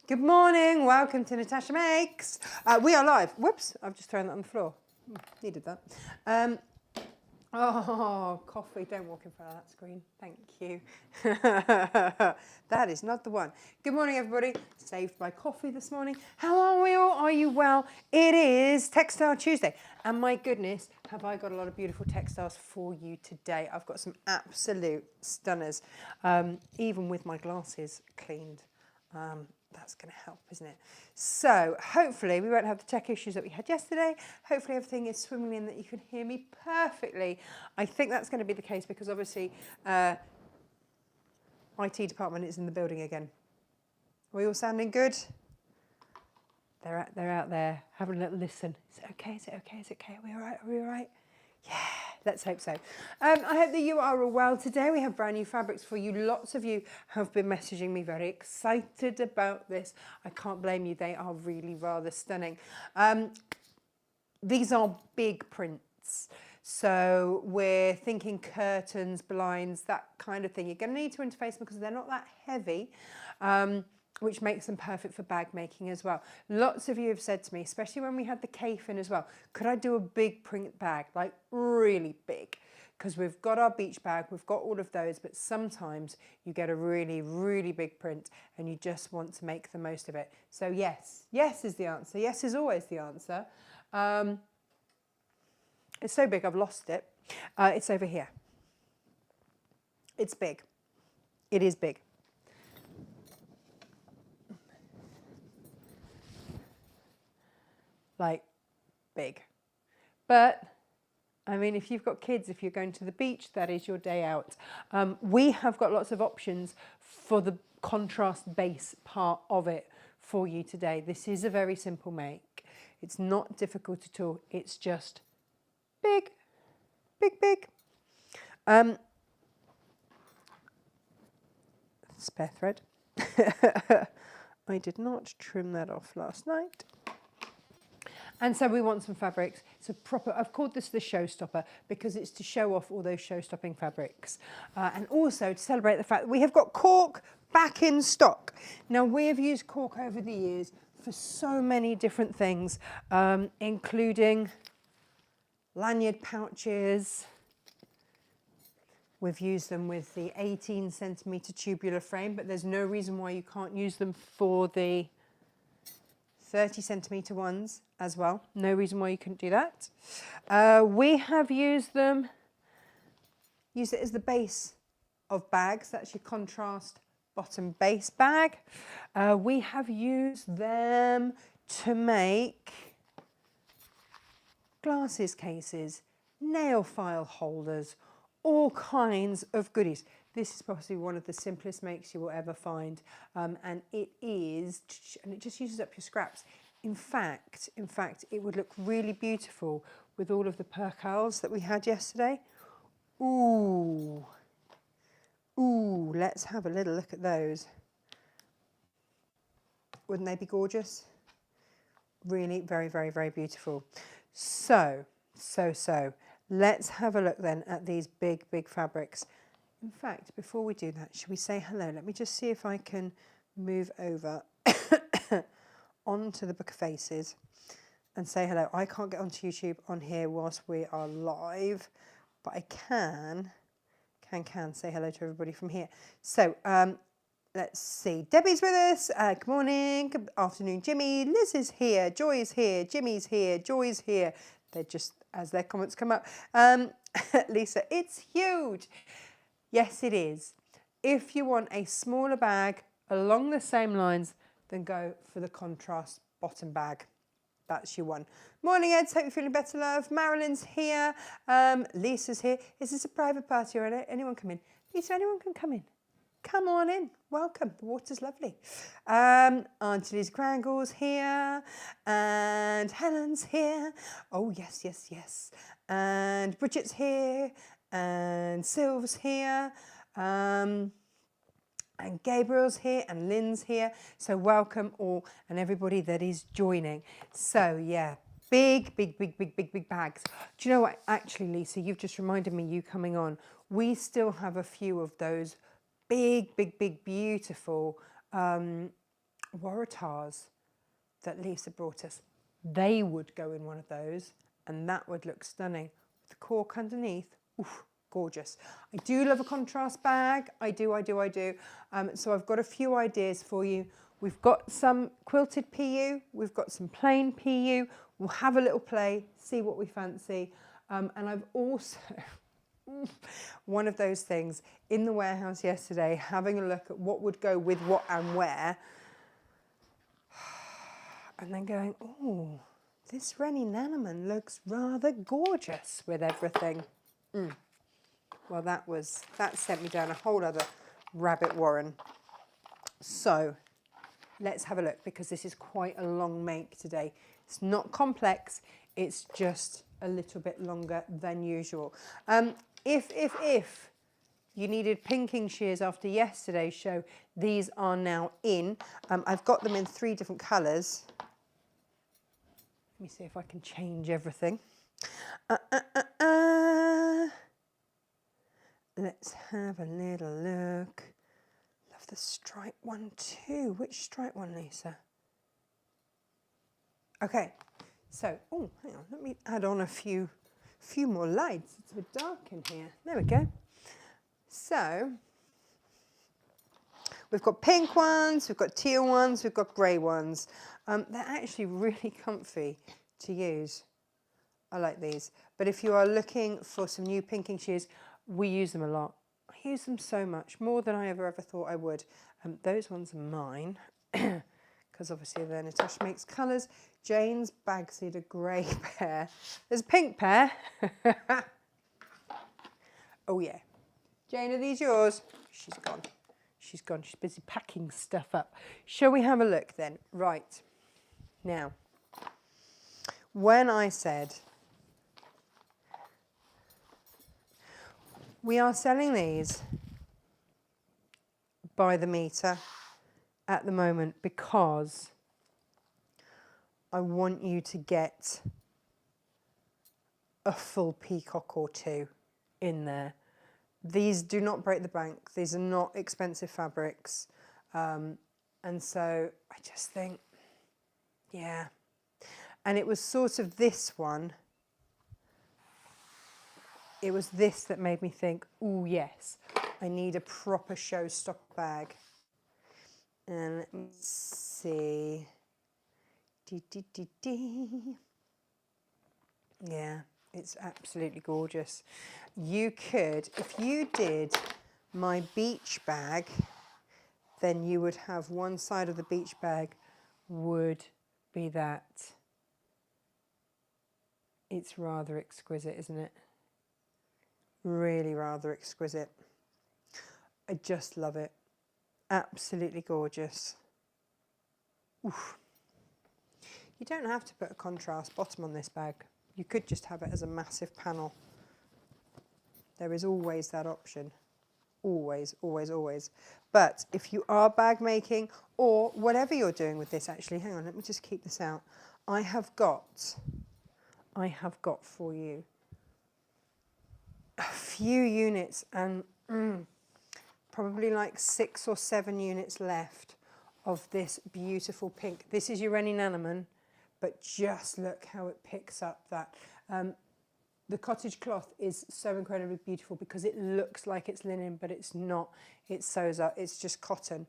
Good morning, welcome to Natasha Makes. We are live. Whoops, I've just thrown that on the floor. Needed that. Oh, coffee, don't walk in front of that screen. Thank you. That is not the one. Good morning, everybody. Saved by coffee this morning. How are we all? Are you well? It is Textile Tuesday. And my goodness, have I got a lot of beautiful textiles for you today. I've got some absolute stunners, even with my glasses cleaned. That's going to help, isn't it? So hopefully we won't have the tech issues that we had yesterday. Hopefully everything is swimming in that you can hear me perfectly. I think that's going to be the case because obviously IT department is in the building again. Are we all sounding good? They're out there having a little listen. Is it okay? Is it okay? Is it okay? Are we all right? Are we all right? Yeah, let's hope so. I hope that you are all well today. We have brand new fabrics for you. Lots of you have been messaging me very excited about this. I can't blame you. They are really rather stunning. These are big prints. So we're thinking curtains, blinds, that kind of thing. You're going to need to interface because they're not that heavy. Which makes them perfect for bag making as well. Lots of you have said to me, especially when we had the cave in as well, could I do a big print bag, like really big? Because we've got our beach bag, we've got all of those, but sometimes you get a really, really big print and you just want to make the most of it. So yes, yes is the answer. Yes is always the answer. It's so big, I've lost it. It's over here. It's big. It is big. Like big. But I mean, if you've got kids, if you're going to the beach, that is your day out. We have got lots of options for the contrast base part of it for you today. This is a very simple make. It's not difficult at all. It's just big, big, big. Spare thread. I did not trim that off last night. And so we want some fabrics. It's a proper, I've called this the showstopper because it's to show off all those show-stopping fabrics. And also to celebrate the fact that we have got cork back in stock. Now we have used cork over the years for so many different things, including lanyard pouches. We've used them with the 18 centimetre tubular frame, but there's no reason why you can't use them for the 30 centimetre ones as well. No reason why you couldn't do that. We have used it as the base of bags. That's your contrast bottom base bag. We have used them to make glasses cases, nail file holders, all kinds of goodies. This is possibly one of the simplest makes you will ever find, and it just uses up your scraps. In fact, it would look really beautiful with all of the percales that we had yesterday. Ooh, let's have a little look at those. Wouldn't they be gorgeous? Really, very, very, very beautiful. So, let's have a look then at these big, big fabrics. In fact, before we do that, should we say hello? Let me just see if I can move over onto the Book of Faces and say hello. I can't get onto YouTube on here whilst we are live, but I can say hello to everybody from here. So let's see. Debbie's with us. Good morning. Good afternoon, Jimmy. Liz is here. Joy is here. Jimmy's here. Joy's here. They're just, as their comments come up. Lisa, it's huge. Yes, it is. If you want a smaller bag along the same lines, then go for the contrast bottom bag. That's your one. Morning, Eds. Hope you're feeling better, love. Marilyn's here. Lisa's here. Is this a private party or anyone come in? Lisa, anyone can come in. Come on in. Welcome. The water's lovely. Auntie Liz Crangle's here. And Helen's here. Oh, yes, yes, yes. And Bridget's here. And Sylv's here, and Gabriel's here, and Lynn's here. So welcome all and everybody that is joining. So yeah, big, big, big, big, big, big bags. Do you know what? Actually, Lisa, you've just reminded me, you coming on, we still have a few of those big, big, big, beautiful Waratahs that Lisa brought us, they would go in one of those, and that would look stunning. With the cork underneath, oof, gorgeous. I do love a contrast bag. I do. So I've got a few ideas for you. We've got some quilted PU. We've got some plain PU. We'll have a little play, see what we fancy. And I've also, one of those things, in the warehouse yesterday, having a look at what would go with what and where. And then going, oh, this Rennie Nanaman looks rather gorgeous with everything. Well, that sent me down a whole other rabbit warren. So let's have a look, because this is quite a long make today. It's not complex, it's just a little bit longer than usual. If you needed pinking shears after yesterday's show, these are now in. I've got them in 3 different colours. Let me see if I can change everything. Let's have a little look. Love the stripe one too. Which stripe one, Lisa? Okay, so, oh, hang on, let me add on a few more lights. It's a bit dark in here. There we go. So, we've got pink ones, we've got teal ones, we've got grey ones. They're actually really comfy to use. I like these. But if you are looking for some new pinking shears, we use them a lot. I use them so much, more than I ever thought I would. Those ones are mine, because obviously they're Natasha Makes colours. Jane's Bagseed, a grey pair. There's a pink pair. Oh yeah. Jane, are these yours? She's gone. She's gone. She's busy packing stuff up. Shall we have a look then? Right. Now, when I said we are selling these by the metre at the moment, because I want you to get a full peacock or 2 in there. These do not break the bank. These are not expensive fabrics. And so I just think, yeah. And it was sort of this one. It was this that made me think, oh yes, I need a proper showstopper bag. And let me see. Yeah, it's absolutely gorgeous. You could, if you did my beach bag, then you would have one side of the beach bag would be that. It's rather exquisite, isn't it? Really rather exquisite. I just love it. Absolutely gorgeous. Oof. You don't have to put a contrast bottom on this bag. You could just have it as a massive panel. There is always that option. Always, always, always. But if you are bag making, or whatever you're doing with this, actually, hang on, let me just keep this out. I have got for you a few units, and probably like 6 or 7 units left of this beautiful pink. This is your Rennie Nanaman, but just look how it picks up that. The cottage cloth is so incredibly beautiful because it looks like it's linen, but it's not. It sews up, it's just cotton.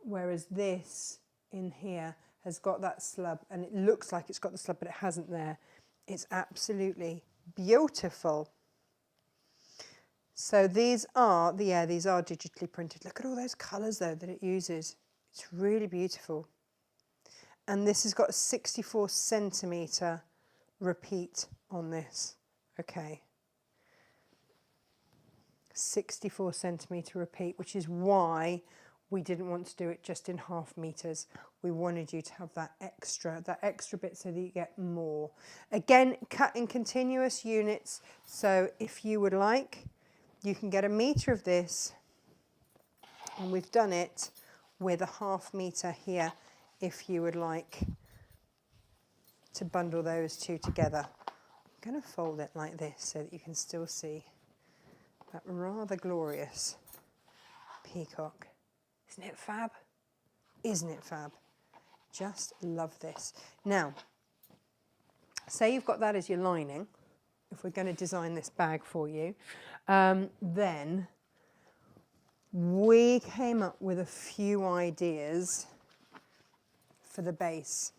Whereas this in here has got that slub, and it looks like it's got the slub, but it hasn't there. It's absolutely beautiful. So these are digitally printed. Look at all those colours though that it uses. It's really beautiful. And this has got a 64 centimetre repeat on this. Okay. 64 centimetre repeat, which is why we didn't want to do it just in half meters. We wanted you to have that extra bit so that you get more. Again, cut in continuous units. So if you would like, you can get a metre of this, and we've done it with a half metre here if you would like to bundle those two together. I'm going to fold it like this so that you can still see that rather glorious peacock. Isn't it fab? Isn't it fab? Just love this. Now, say you've got that as your lining, if we're going to design this bag for you, then we came up with a few ideas for the base.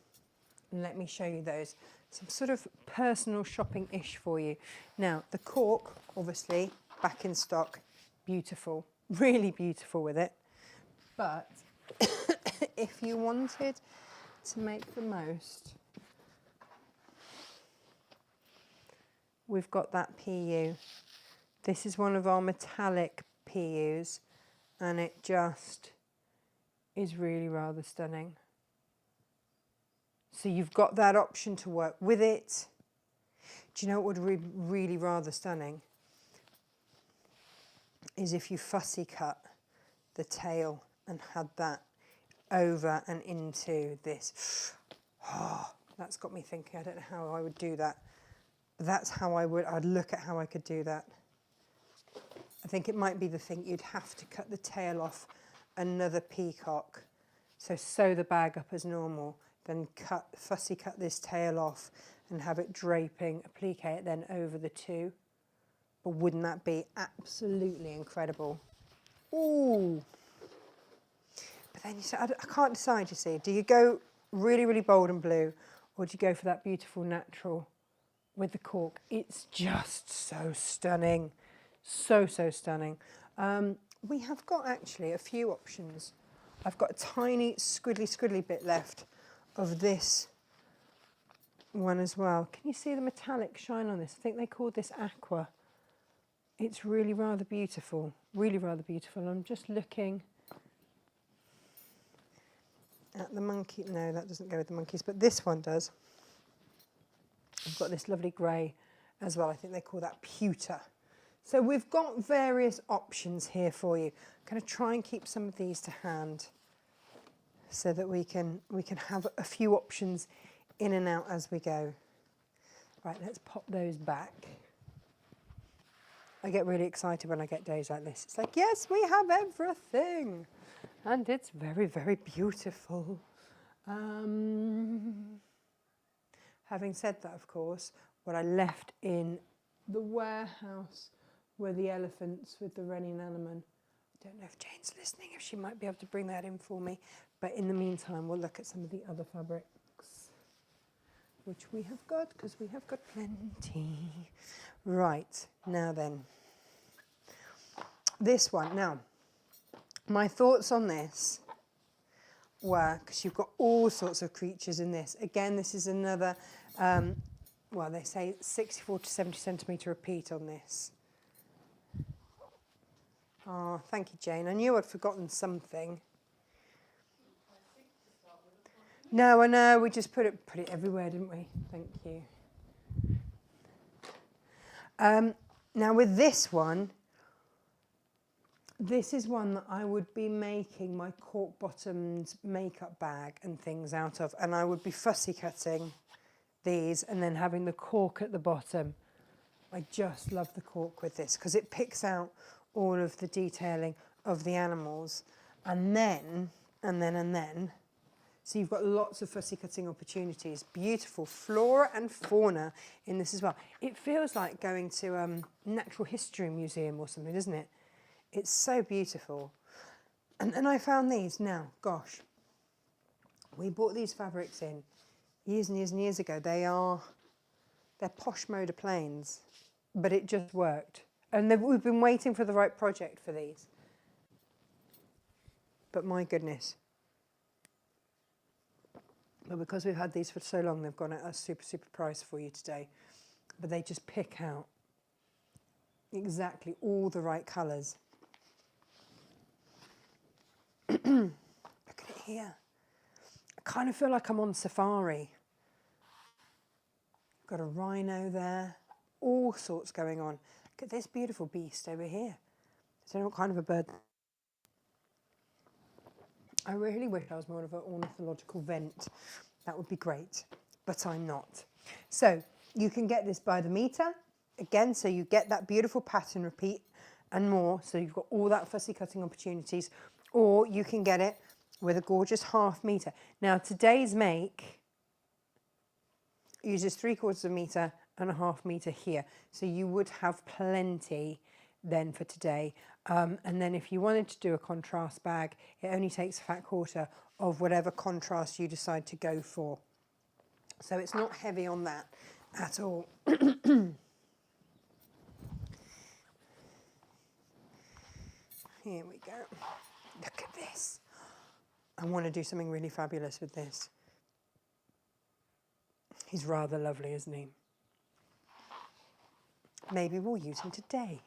And let me show you those. Some sort of personal shopping-ish for you. Now, the cork, obviously, back in stock, beautiful, really beautiful with it. But if you wanted to make the most, we've got that PU. This is one of our metallic PUs, and it just is really rather stunning. So you've got that option to work with it. Do you know what would be really rather stunning? Is if you fussy cut the tail and had that over and into this. Oh, that's got me thinking. I don't know how I would do that. But that's how I'd look at how I could do that. I think it might be the thing you'd have to cut the tail off another peacock. So sew the bag up as normal, then fussy cut this tail off and have it draping, applique it then over the two. But wouldn't that be absolutely incredible? Ooh. But then you say, I can't decide, you see. Do you go really, really bold and blue, or do you go for that beautiful natural with the cork? It's just so stunning. So, so stunning. We have got actually a few options. I've got a tiny squiddly bit left of this one as well. Can you see the metallic shine on this? I think they called this aqua. It's really rather beautiful, really rather beautiful. I'm just looking at the monkey. No, that doesn't go with the monkeys, but this one does. I've got this lovely grey as well. I think they call that pewter. So we've got various options here for you. I'm going to try and keep some of these to hand so that we can have a few options in and out as we go. Right, let's pop those back. I get really excited when I get days like this. It's like, yes, we have everything. And it's very, very beautiful. Having said that, of course, what I left in the warehouse were the elephants with the Rennie Nanaman. I don't know if Jane's listening, if she might be able to bring that in for me. But in the meantime, we'll look at some of the other fabrics, which we have got, because we have got plenty. Right, now then. This one. Now, my thoughts on this were, because you've got all sorts of creatures in this. Again, this is another, well, they say 64 to 70 centimetre repeat on this. Oh, thank you, Jane. I knew I'd forgotten something. No, I know. We just put it everywhere, didn't we? Thank you. Now, with this one, this is one that I would be making my cork-bottomed makeup bag and things out of, and I would be fussy cutting these and then having the cork at the bottom. I just love the cork with this because it picks out all of the detailing of the animals, and then, so you've got lots of fussy cutting opportunities. Beautiful flora and fauna in this as well. It feels like going to a natural history museum or something, doesn't it? It's so beautiful. And then I found these. Now, gosh, we bought these fabrics in years and years and years ago. They're posh motor planes, but it just worked. And we've been waiting for the right project for these. But my goodness. But because we've had these for so long, they've gone at a super, super price for you today. But they just pick out exactly all the right colours. Look at it here. I kind of feel like I'm on safari. Got a rhino there. All sorts going on. Look at this beautiful beast over here. I don't know what kind of a bird. I really wish I was more of an ornithological vent. That would be great, but I'm not. So you can get this by the metre, again, so you get that beautiful pattern repeat and more, so you've got all that fussy cutting opportunities, or you can get it with a gorgeous 1/2 metre. Now today's make uses 3/4 metre and a 1/2 metre here. So you would have plenty then for today. And then if you wanted to do a contrast bag, it only takes a fat quarter of whatever contrast you decide to go for. So it's not heavy on that at all. Here we go. Look at this. I want to do something really fabulous with this. He's rather lovely, isn't he? Maybe we'll use him today.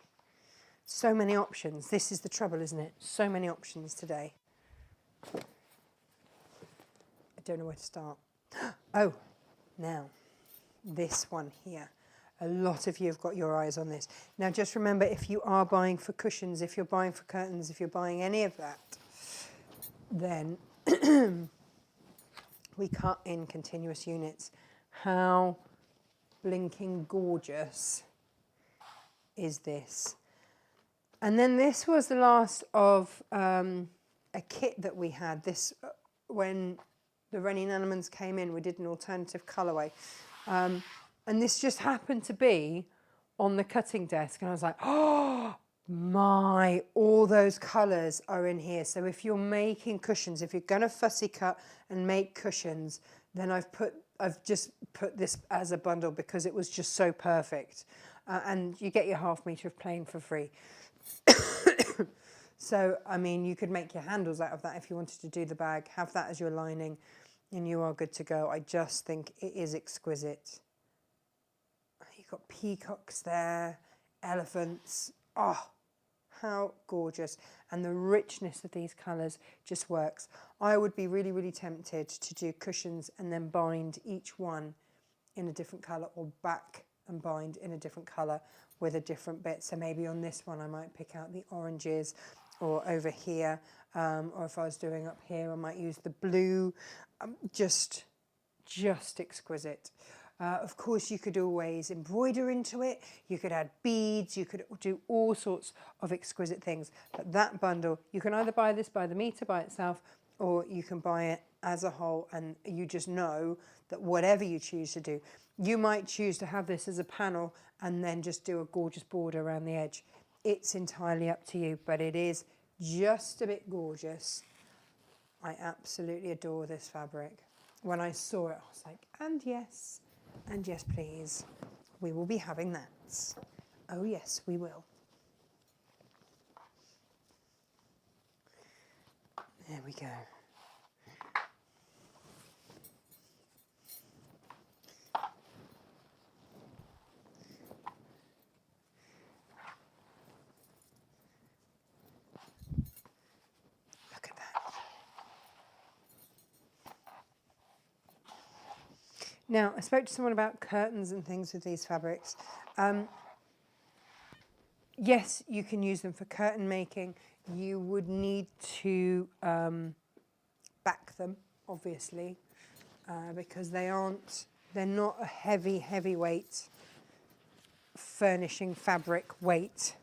So many options. This is the trouble, isn't it? So many options today. I don't know where to start. Oh, now, this one here. A lot of you have got your eyes on this. Now, just remember, if you are buying for cushions, if you're buying for curtains, if you're buying any of that, then we cut in continuous units. How blinking gorgeous is this? And then this was the last of a kit that we had. This when the Rennie Nannemans came in, we did an alternative colourway. And this just happened to be on the cutting desk. And I was like, oh my, all those colours are in here. So if you're making cushions, if you're going to fussy cut and make cushions, then I've just put this as a bundle because it was just so perfect. And you get your 1/2 metre of plain for free. So, I mean, you could make your handles out of that if you wanted to do the bag, have that as your lining, and you are good to go. I just think it is exquisite. You've got peacocks there, elephants. Oh, how gorgeous. And the richness of these colours just works. I would be really, really tempted to do cushions and then bind each one in a different colour, or back and bind in a different colour with a different bit. So maybe on this one I might pick out the oranges, or over here, or if I was doing up here I might use the blue. Just exquisite. Of course, you could always embroider into it, you could add beads, you could do all sorts of exquisite things. But that bundle, you can either buy this by the metre by itself, or you can buy it as a whole, and you just know that whatever you choose to do, you might choose to have this as a panel and then just do a gorgeous border around the edge. It's entirely up to you, but it is just a bit gorgeous. I absolutely adore this fabric. When I saw it, I was like, and yes please, we will be having that. Oh yes, we will. There we go. Look at that. Now, I spoke to someone about curtains and things with these fabrics. Yes, you can use them for curtain making. You would need to back them, obviously, because they're not a heavyweight furnishing fabric weight.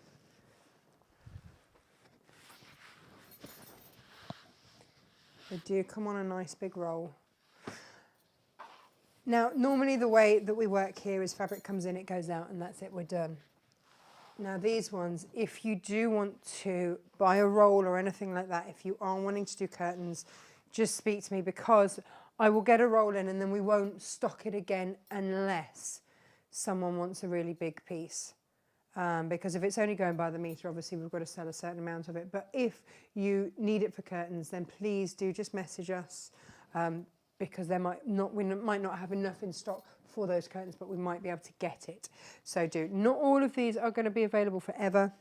They do come on a nice big roll. Now, normally the way that we work here is fabric comes in, it goes out, and that's it, we're done. Now these ones, if you do want to buy a roll or anything like that, if you are wanting to do curtains, just speak to me, because I will get a roll in and then we won't stock it again unless someone wants a really big piece. Because if it's only going by the metre, obviously we've got to sell a certain amount of it. But if you need it for curtains, then please do just message us, because we might not have enough in stock for those curtains, but we might be able to get it. So do. Not all of these are going to be available forever.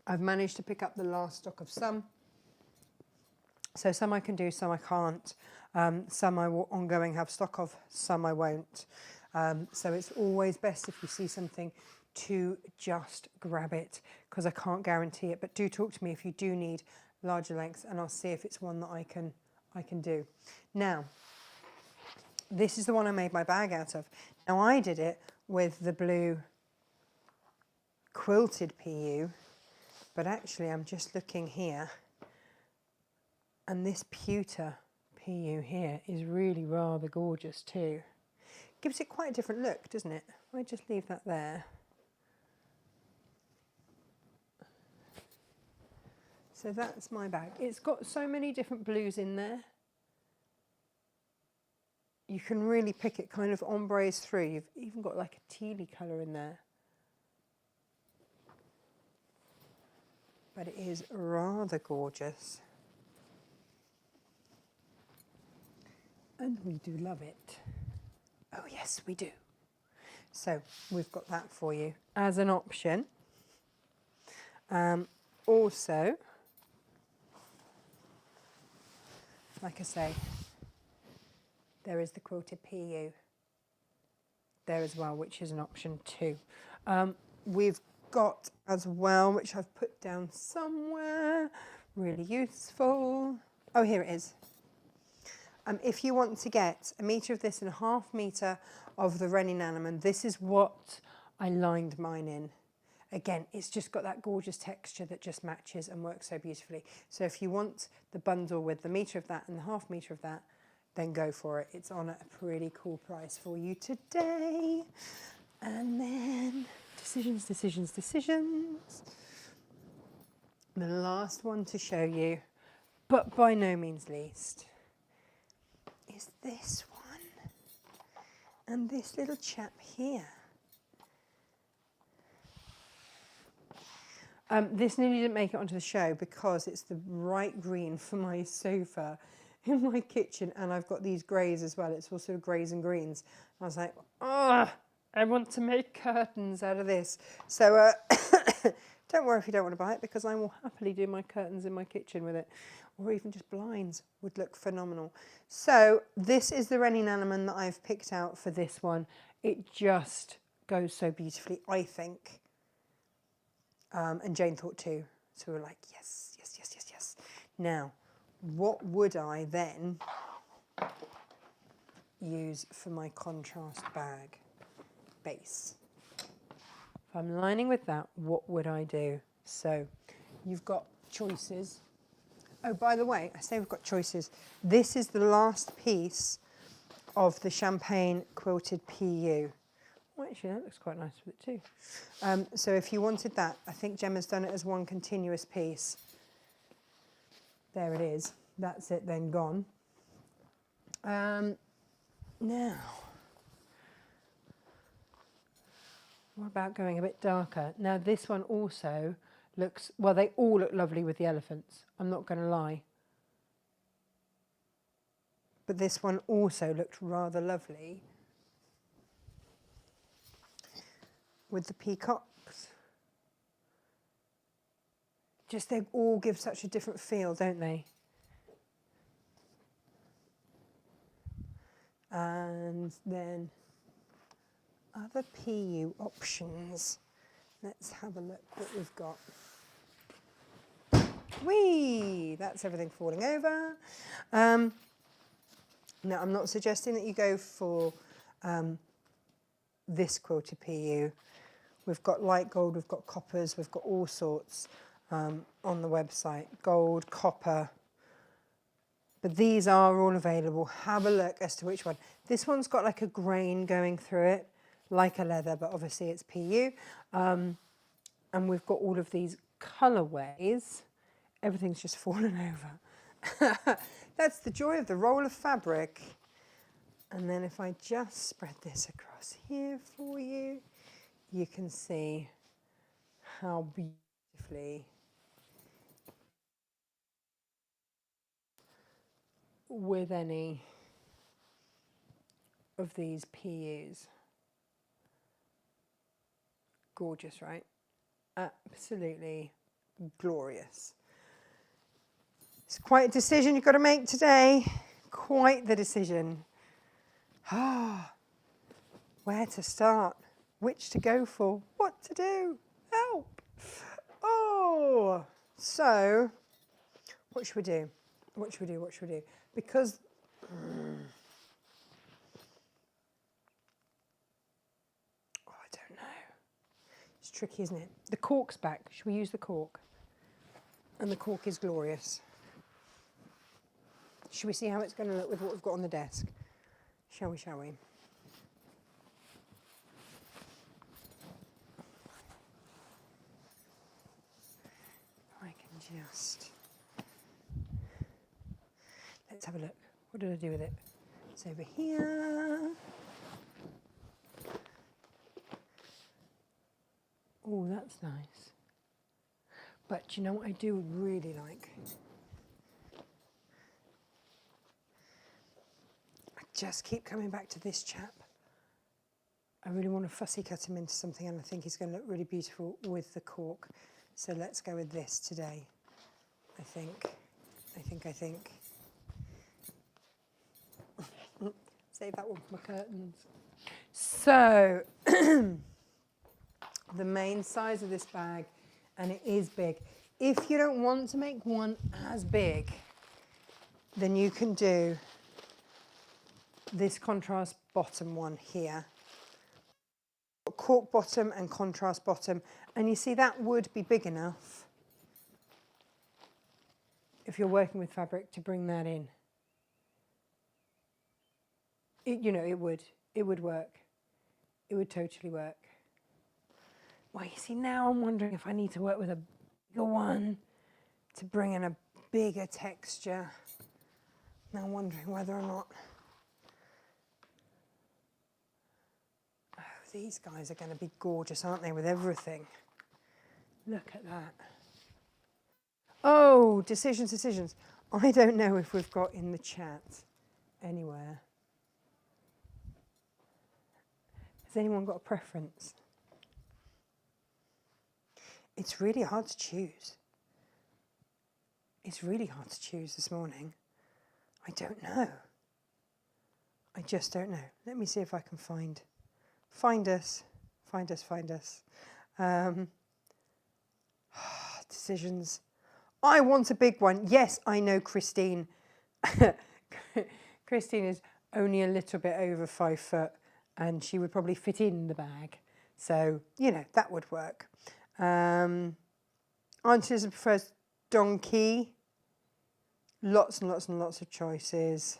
I've managed to pick up the last stock of some. So some I can do, some I can't. Some I will ongoing have stock of, some I won't. So it's always best if you see something to just grab it, because I can't guarantee it. But do talk to me if you do need larger lengths, and I'll see if it's one that I can do. Now, this is the one I made my bag out of. Now I did it with the blue quilted PU, but actually I'm just looking here And this pewter PU here is really rather gorgeous too. Gives it quite a different look, doesn't it? I just leave that there. So that's my bag. It's got so many different blues in there. You can really pick it kind of ombres through. You've even got like a tealy colour in there. But it is rather gorgeous. And we do love it. Oh yes, we do. So we've got that for you as an option. Also, like I say, there is the quilted PU there as well, which is an option too. We've got as well, which I've put down somewhere, really useful. Oh, here it is. If you want to get a metre of this and a half metre of the Rennie Nanaman, this is what I lined mine in. Again, it's just got that gorgeous texture that just matches and works so beautifully. So if you want the bundle with the metre of that and the half metre of that, then go for it. It's on at a pretty cool price for you today. And then decisions, decisions, decisions. The last one to show you, but by no means least, is this one. And this little chap here. This nearly didn't make it onto the show because it's the bright green for my sofa in my kitchen, and I've got these greys as well. It's all sort of greys and greens. I was like, oh, I want to make curtains out of this. So don't worry if you don't want to buy it, because I will happily do my curtains in my kitchen with it, or even just blinds would look phenomenal. So this is the Rennie Nanaman that I've picked out for this one. It just goes so beautifully, I think. And Jane thought too. So we were like, yes, yes, yes, yes, yes. Now, what would I then use for my contrast bag base? If I'm lining with that, what would I do? So you've got choices. Oh, by the way, I say we've got choices. This is the last piece of the champagne quilted PU. Well, actually, that looks quite nice with it too. So if you wanted that, I think Gemma's done it as one continuous piece. There it is. That's it then gone. Now, what about going a bit darker? Now this one also looks, well, they all look lovely with the elephants. I'm not going to lie. But this one also looked rather lovely with the peacocks. Just they all give such a different feel, don't they? And then other PU options. Let's have a look what we've got. Whee! That's everything falling over. Now, I'm not suggesting that you go for this quilted PU. We've got light gold, we've got coppers, we've got all sorts on the website. Gold, copper. But these are all available. Have a look as to which one. This one's got like a grain going through it, like a leather, but obviously it's PU. And we've got all of these colourways. Everything's just fallen over. That's the joy of the roll of fabric. And then if I just spread this across here for you, you can see how beautifully with any of these PUs. Gorgeous, right? Absolutely glorious. It's quite a decision you've got to make today. Quite the decision. Where to start? Which to go for? What to do? Help! Oh! So, what should we do? What should we do? What should we do? Because I don't know. It's tricky, isn't it? The cork's back. Should we use the cork? And the cork is glorious. Should we see how it's going to look with what we've got on the desk? Shall we, shall we? I can just... Let's have a look. What did I do with it? It's over here. Oh, that's nice. But do you know what I do really like? I just keep coming back to this chap. I really want to fussy cut him into something, and I think he's going to look really beautiful with the cork. So let's go with this today. I think. Save that one for my curtains. So, the main size of this bag, and it is big. If you don't want to make one as big, then you can do this contrast bottom one here. Cork bottom and contrast bottom, and you see that would be big enough if you're working with fabric to bring that in. You know, it would work. It would totally work. Well, you see, now I'm wondering if I need to work with a bigger one to bring in a bigger texture. Now I'm wondering whether or not... Oh, these guys are going to be gorgeous, aren't they, with everything? Look at that. Oh, decisions. I don't know if we've got in the chat anywhere. Has anyone got a preference? It's really hard to choose. It's really hard to choose this morning. I don't know. I just don't know. Let me see if I can find us. Decisions. I want a big one. Yes, I know, Christine. Christine is only a little bit over 5 foot, and she would probably fit in the bag. So, you know, that would work. Auntie Liz prefers donkey. Lots and lots of choices.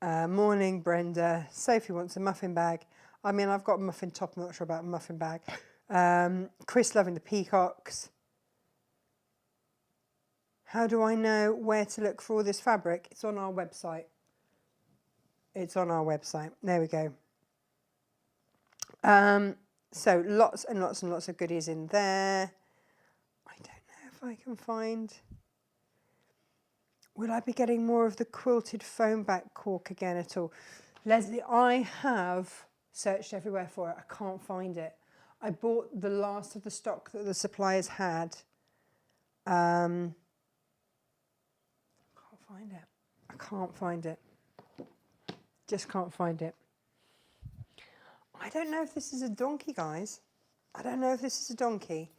Morning, Brenda. Sophie wants a muffin bag. I mean, I've got a muffin top. I'm not sure about a muffin bag. Chris loving the peacocks. How do I know where to look for all this fabric? It's on our website. There we go. So lots and lots of goodies in there. I don't know if I can find... Will I be getting more of the quilted foam back cork again at all? Leslie, I have searched everywhere for it. I can't find it. I bought the last of the stock that the suppliers had. I can't find it. Just can't find it. I don't know if this is a donkey, guys. I don't know if this is a donkey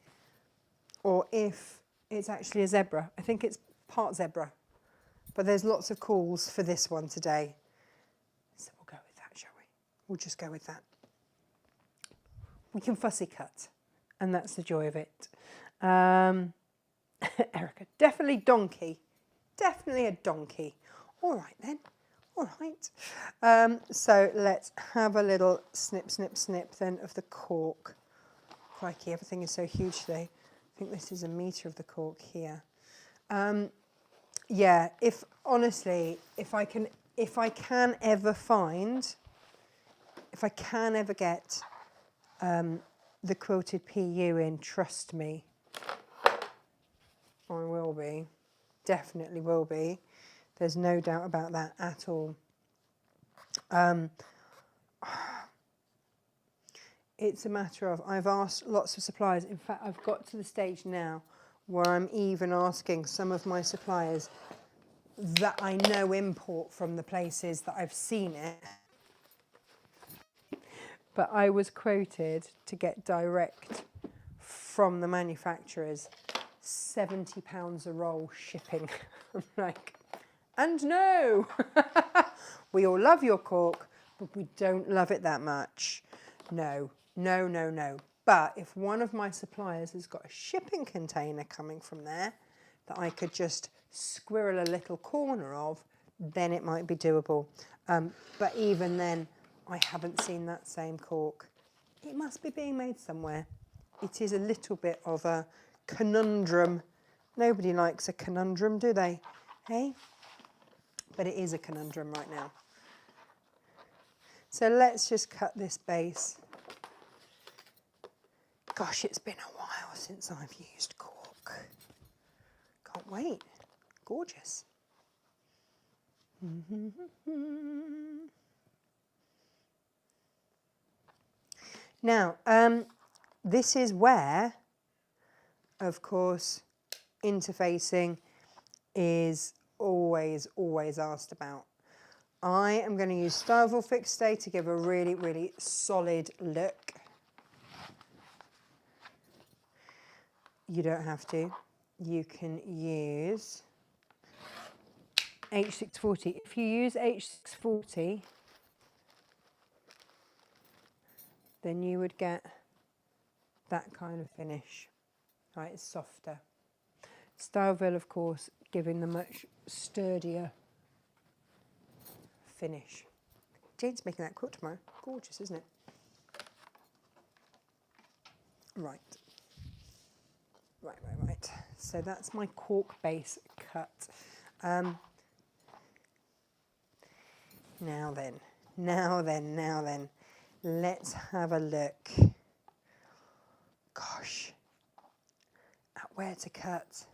or if it's actually a zebra. I think it's part zebra. But there's lots of calls for this one today. So we'll go with that, shall we? We'll just go with that. We can fussy cut, and that's the joy of it. Erica, definitely donkey. Definitely a donkey. All right then. All right. So let's have a little snip then of the cork. Crikey, everything is so huge today. I think this is 1 metre of the cork here. Yeah, if I can ever get the quilted PU in, trust me, I will be. Definitely will be. There's no doubt about that at all. It's a matter of, I've asked lots of suppliers. In fact, I've got to the stage now where I'm even asking some of my suppliers that I know import from the places that I've seen it. But I was quoted to get direct from the manufacturers, £70 a roll shipping. I'm like, and no, we all love your cork, but we don't love it that much. No. But if one of my suppliers has got a shipping container coming from there, that I could just squirrel a little corner of, then it might be doable. But even then, I haven't seen that same cork. It must be being made somewhere. It is a little bit of a conundrum. Nobody likes a conundrum, do they? Hey? But it is a conundrum right now. So let's just cut this base. Gosh, it's been a while since I've used cork. Can't wait. Gorgeous. Now, this is where, of course, interfacing is always asked about. I am going to use Styrofoam Fix today to give a really, really solid look. You don't have to. You can use H640. If you use H640, then you would get that kind of finish. Right, it's softer. Styreville, of course, giving the much sturdier finish. Jane's making that quilt tomorrow. Gorgeous, isn't it? Right. Right. So that's my cork base cut. Now then. Let's have a look. Gosh, at where to cut.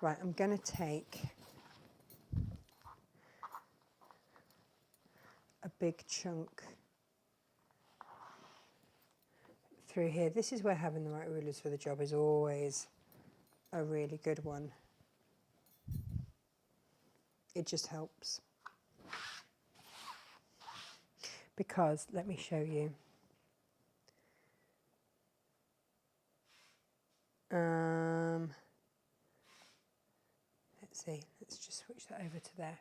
Right, I'm going to take a big chunk through here. This is where having the right rulers for the job is always a really good one. It just helps. Because, let me show you. Let's see, let's just switch that over to there.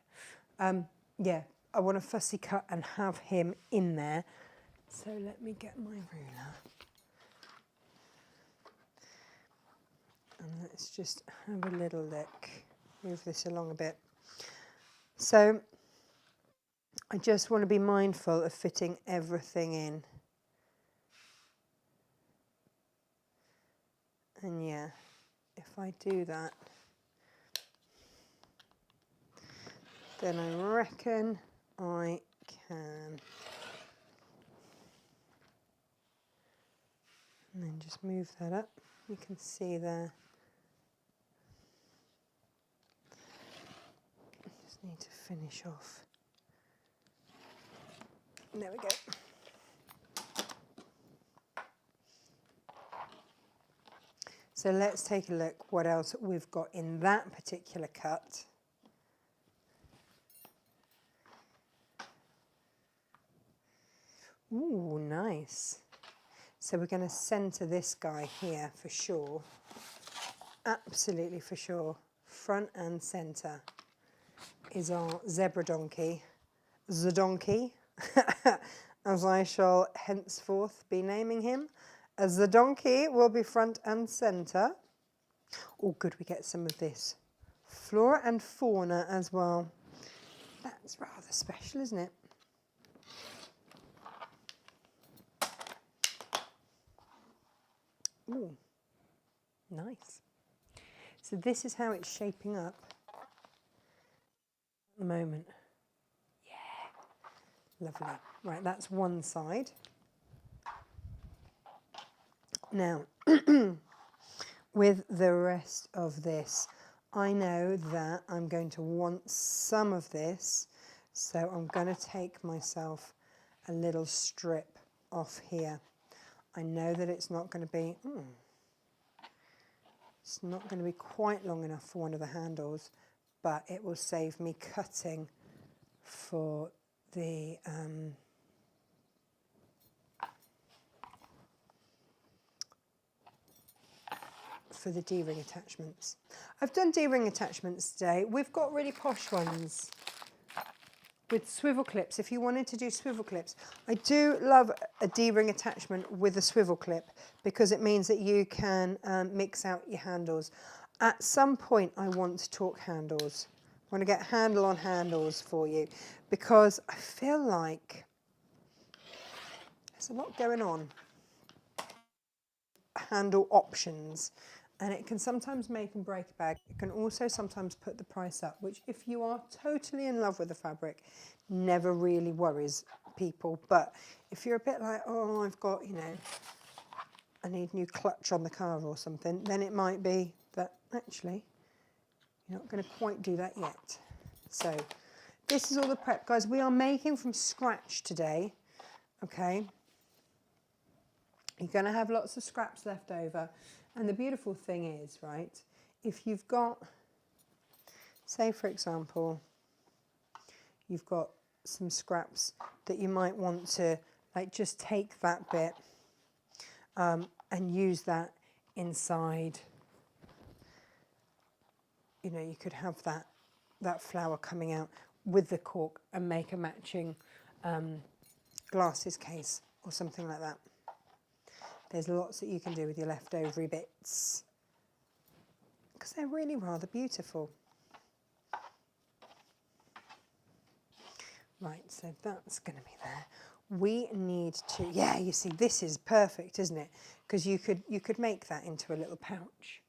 Yeah, I want a fussy cut and have him in there. So let me get my ruler. And let's just have a little look. Move this along a bit. So I just want to be mindful of fitting everything in. And yeah, if I do that, then I reckon I can. And then just move that up. You can see there. I just need to finish off. There we go. So let's take a look what else we've got in that particular cut. Ooh, nice. So we're going to centre this guy here for sure. Absolutely for sure. Front and centre is our zebra donkey. Zadonkey, as I shall henceforth be naming him. As the donkey will be front and centre. Oh, good, we get some of this flora and fauna as well. That's rather special, isn't it? Ooh, nice. So this is how it's shaping up at the moment. Yeah, lovely. Right, that's one side. Now, with the rest of this, I know that I'm going to want some of this, so I'm going to take myself a little strip off here. I know that it's not going to be, it's not going to be quite long enough for one of the handles, but it will save me cutting for the D-ring attachments. I've done D-ring attachments today. We've got really posh ones with swivel clips, if you wanted to do swivel clips. I do love a D-ring attachment with a swivel clip because it means that you can mix out your handles. At some point, I want to talk handles. I want to get handle on handles for you because I feel like there's a lot going on. Handle options, and it can sometimes make and break a bag. It can also sometimes put the price up, which if you are totally in love with the fabric, never really worries people. But if you're a bit like, oh, I've got, you know, I need new clutch on the car or something, then it might be that actually you're not going to quite do that yet. So this is all the prep, guys. We are making from scratch today, okay? You're going to have lots of scraps left over. And the beautiful thing is, right, if you've got, say for example, you've got some scraps that you might want to like just take that bit and use that inside. You know, you could have that flower coming out with the cork and make a matching glasses case or something like that. There's lots that you can do with your leftover bits because they're really rather beautiful. Right, so that's going to be there. We need to, yeah, you see, this is perfect, isn't it? Because you could make that into a little pouch.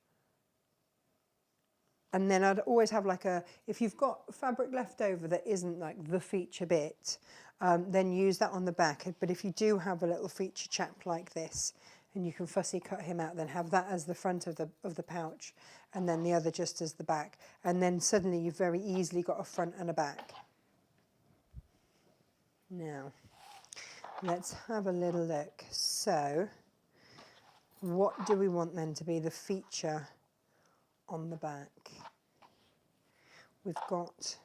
And then I'd always have like a, if you've got fabric left over that isn't like the feature bit, then use that on the back. But if you do have a little feature chap like this, and you can fussy cut him out, then have that as the front of the pouch, and then the other just as the back. And then suddenly you've very easily got a front and a back. Now, let's have a little look. So, what do we want then to be the feature on the back? We've got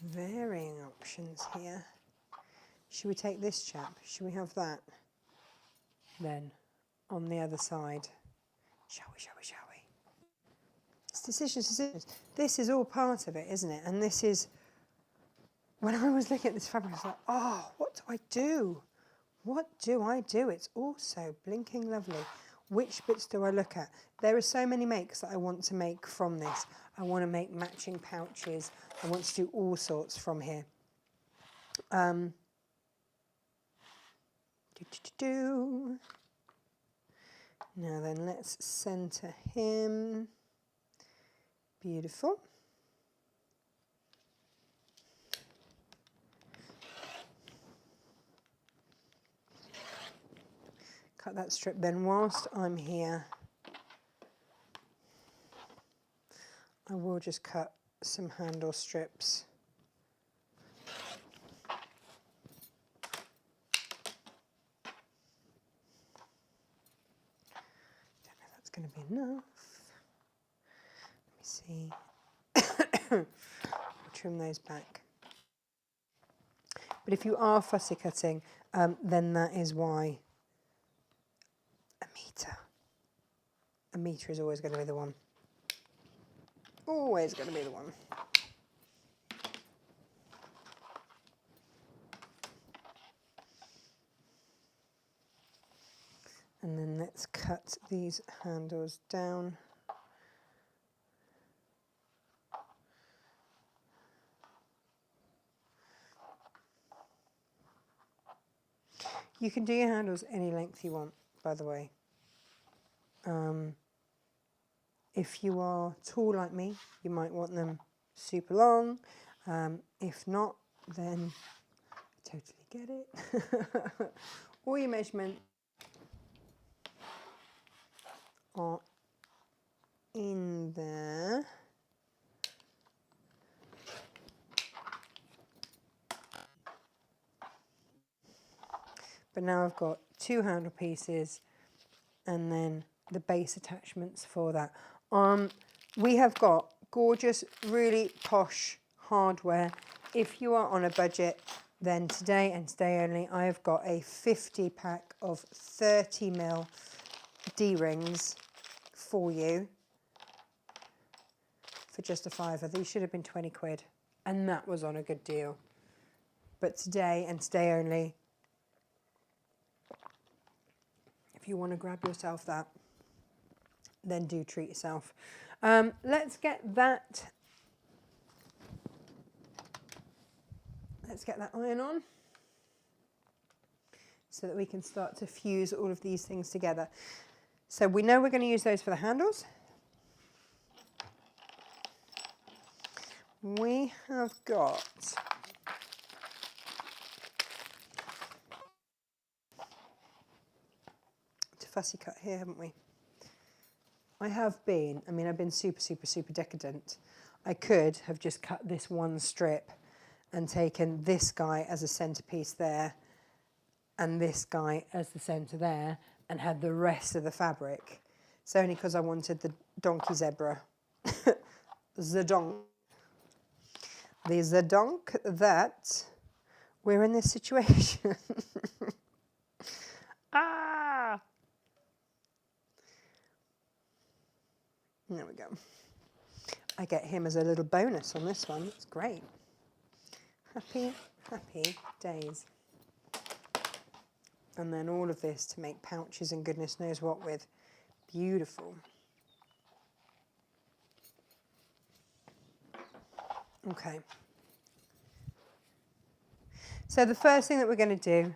varying options here. Should we take this chap? Should we have that then on the other side? Shall we? It's decisions. This is all part of it, isn't it? And this is, when I was looking at this fabric, I was like, oh, what do I do? What do I do? It's all so blinking lovely. Which bits do I look at? There are so many makes that I want to make from this. I want to make matching pouches. I want to do all sorts from here. Now then, let's center him. Beautiful. Cut that strip. Then whilst I'm here, I will just cut some handle strips. Don't know if that's going to be enough. Let me see. We'll trim those back. But if you are fussy cutting, then that is why a metre is always going to be the one. Always going to be the one. And then let's cut these handles down. You can do your handles any length you want, by the way. If you are tall like me, you might want them super long. If not, then I totally get it. All your measurements are in there. But now I've got 2 handle pieces and then the base attachments for that. We have got gorgeous, really posh hardware. If you are on a budget, then today and today only, I have got a 50 pack of 30mm D-rings for you for just a £5. These should have been 20 quid, and that was on a good deal. But today and today only, if you want to grab yourself that, then do treat yourself. Let's get that iron on so that we can start to fuse all of these things together. So we know we're going to use those for the handles. We have got a fussy cut here, haven't we? I've been super, super, super decadent. I could have just cut this one strip and taken this guy as a centerpiece there and this guy as the center there and had the rest of the fabric. It's only because I wanted the donkey zebra. Zedonk. The zedonk that we're in this situation. Ah! There we go. I get him as a little bonus on this one. It's great. Happy, happy days. And then all of this to make pouches and goodness knows what with. Beautiful. Okay. So the first thing that we're going to do,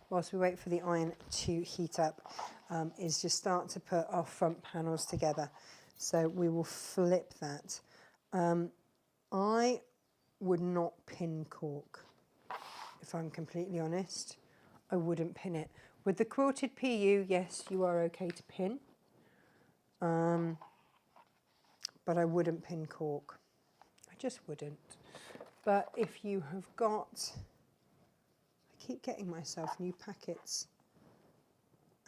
whilst we wait for the iron to heat up, is just start to put our front panels together. So we will flip that. I would not pin cork, if I'm completely honest. I wouldn't pin it. With the quilted PU, yes, you are okay to pin. But I wouldn't pin cork. I just wouldn't. But if you have got, I keep getting myself new packets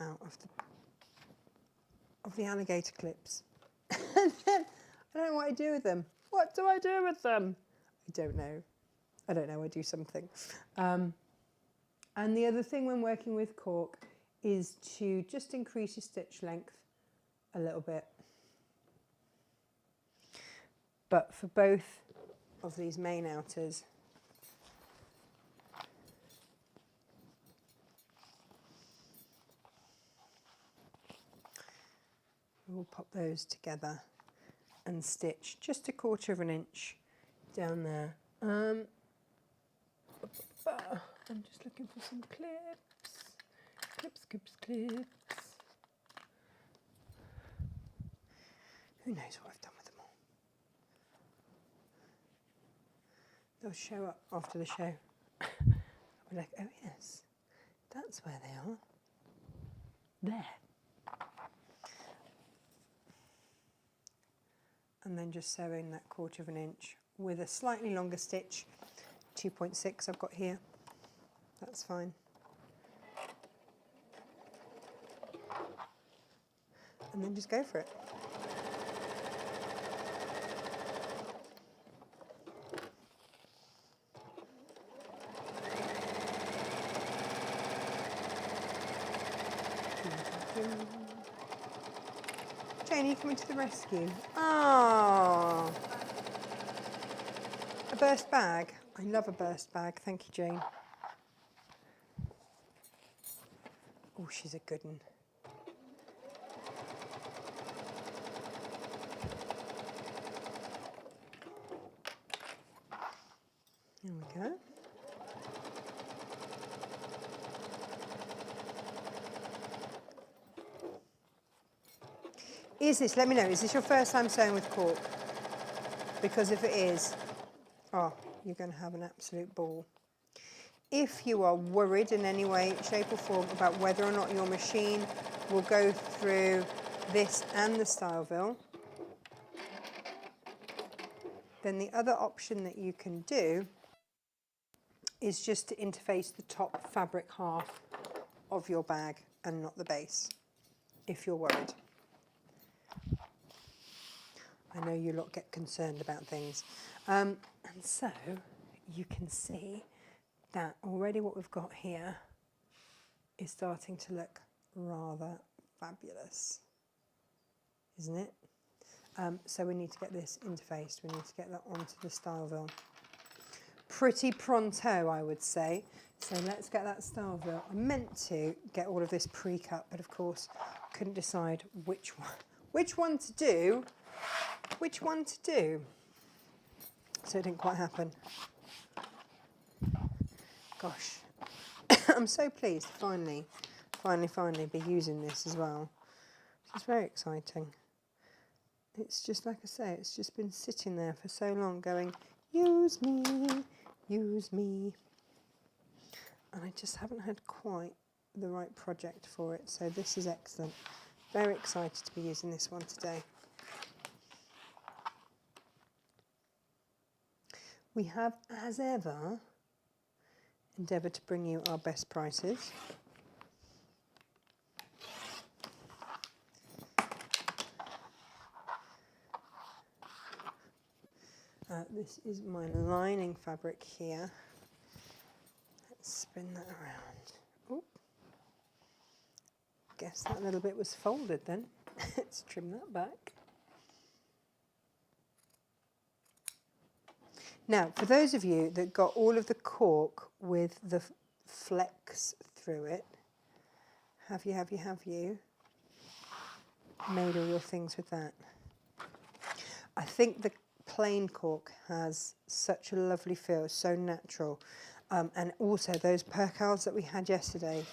out of the alligator clips. And then I don't know what I do with them. What do I do with them? I don't know. I don't know, I do something. And the other thing when working with cork is to just increase your stitch length a little bit. But for both of these main outers, we'll pop those together and stitch just 1/4 of an inch down there. I'm just looking for some clips. Clips. Who knows what I've done with them all? They'll show up after the show. I'll be like, oh yes, that's where they are. There. And then just sewing that 1/4 of an inch with a slightly longer stitch, 2.6 I've got here. That's fine. And then just go for it. Jane, are you coming to the rescue? Oh, a burst bag. I love a burst bag. Thank you, Jane. Oh, she's a good one. There we go. Is this, let me know, is this your first time sewing with cork? Because if it is, oh, you're going to have an absolute ball. If you are worried in any way, shape or form about whether or not your machine will go through this and the Styleville, then the other option that you can do is just to interface the top fabric half of your bag and not the base, if you're worried. I know you lot get concerned about things. And so you can see that already what we've got here is starting to look rather fabulous, isn't it? So we need to get this interfaced. We need to get that onto the Styleville. Pretty pronto, I would say. So let's get that Styleville. I meant to get all of this pre-cut, but of course couldn't decide which which one to do, So it didn't quite happen. Gosh, I'm so pleased to finally be using this as well. It's very exciting. It's just, like I say, it's just been sitting there for so long going, use me, use me. And I just haven't had quite the right project for it, so this is excellent. Very excited to be using this one today. We have, as ever, endeavoured to bring you our best prices. This is my lining fabric here. Let's spin that around. Ooh. Guess that little bit was folded then. Let's trim that back. Now, for those of you that got all of the cork with the flex through it, have you made all your things with that? I think the plain cork has such a lovely feel, so natural. And also those percales that we had yesterday,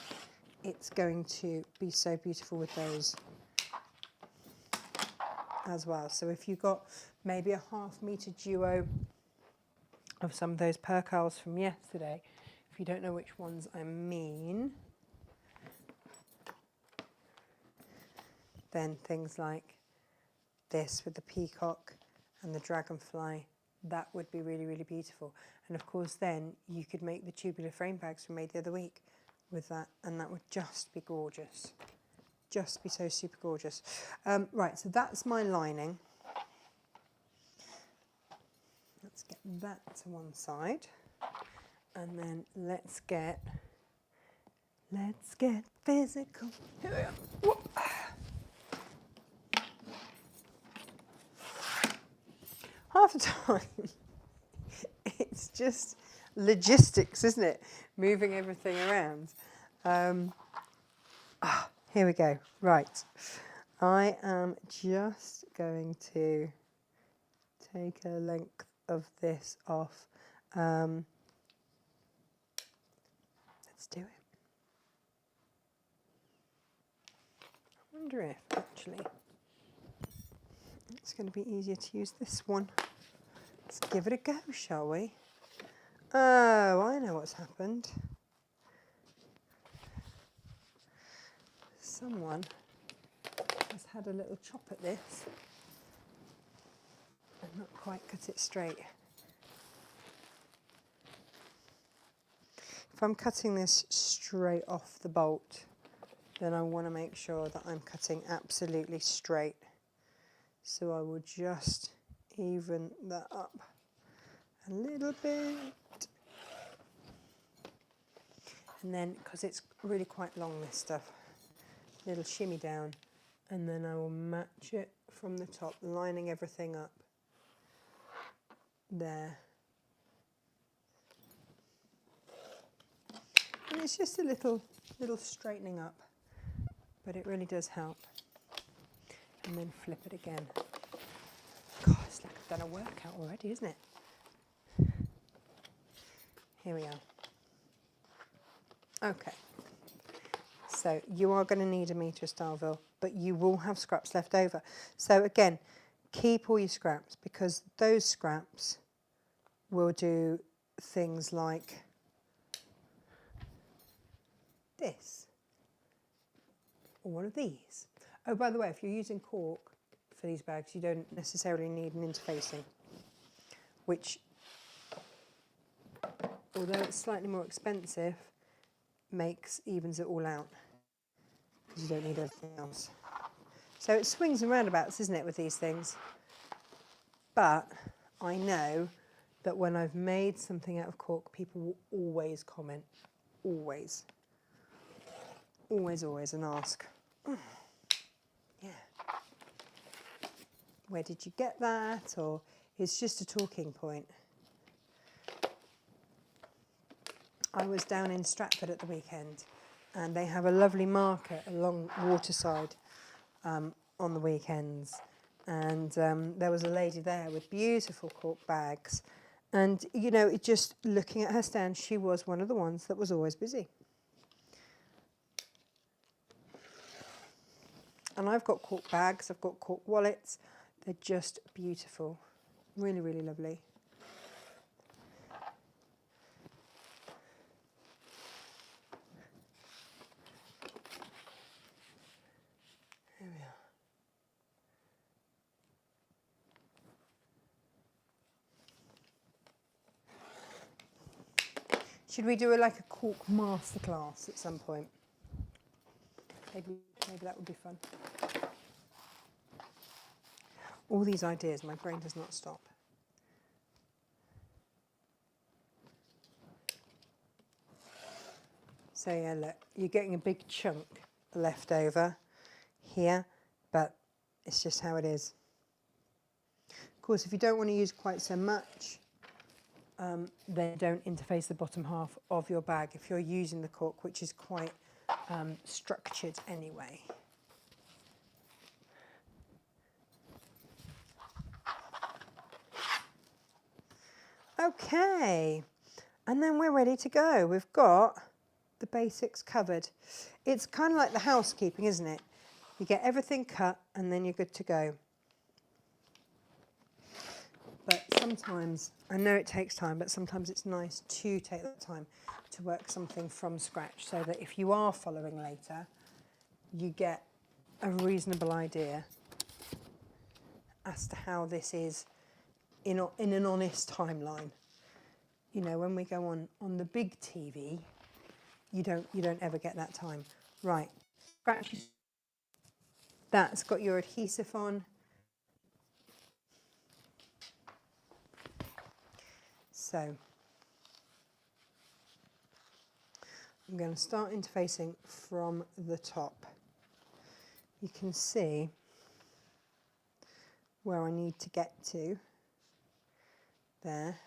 it's going to be so beautiful with those as well. So if you got maybe a ½ metre duo of some of those percales from yesterday, if you don't know which ones I mean, then things like this with the peacock and the dragonfly, that would be really, really beautiful. And of course then you could make the tubular frame bags we made the other week with that, and that would just be gorgeous. Just be so super gorgeous. Right, so that's my lining. Let's get that to one side, and then let's get physical. Here we are. Whoop. Half the time, it's just logistics, isn't it? Moving everything around. Here we go. Right. I am just going to take a length of this off. Let's do it. I wonder if actually it's going to be easier to use this one. Let's give it a go, shall we? Oh, I know what's happened. Someone has had a little chop at this and not quite cut it straight. If I'm cutting this straight off the bolt, then I want to make sure that I'm cutting absolutely straight. So I will just even that up a little bit. And then, because it's really quite long, this stuff, little shimmy down, and then I will match it from the top, lining everything up there. And it's just a little straightening up, but it really does help. And then flip it again. God, it's like I've done a workout already, isn't it? Here we are. Okay. So you are going to need a metre of Starville, but you will have scraps left over. So again, keep all your scraps, because those scraps will do things like this, or one of these. Oh, by the way, if you're using cork for these bags, you don't necessarily need an interfacing, which, although it's slightly more expensive, evens it all out, because you don't need everything else. So it swings and roundabouts, isn't it, with these things? But I know that when I've made something out of cork, people will always comment, always. Always, always, and ask, yeah, where did you get that? Or it's just a talking point. I was down in Stratford at the weekend, and they have a lovely market along Waterside on the weekends, and there was a lady there with beautiful cork bags, and you know, it just looking at her stand, she was one of the ones that was always busy. And I've got cork bags, I've got cork wallets, they're just beautiful, really, really lovely. There we are. Should we do like a cork masterclass at some point? Maybe that would be fun. All these ideas, my brain does not stop. So yeah, look, you're getting a big chunk left over here, but it's just how it is. Of course, if you don't want to use quite so much, then don't interface the bottom half of your bag if you're using the cork, which is quite structured anyway. Okay, and then we're ready to go. We've got the basics covered. It's kind of like the housekeeping, isn't it? You get everything cut and then you're good to go. But sometimes, I know it takes time, but sometimes it's nice to take that time to work something from scratch so that if you are following later, you get a reasonable idea as to how this is in an honest timeline. You know, when we go on the big TV, you don't ever get that time. Right, scratch. That's got your adhesive on. So I'm going to start interfacing from the top. You can see where I need to get to there.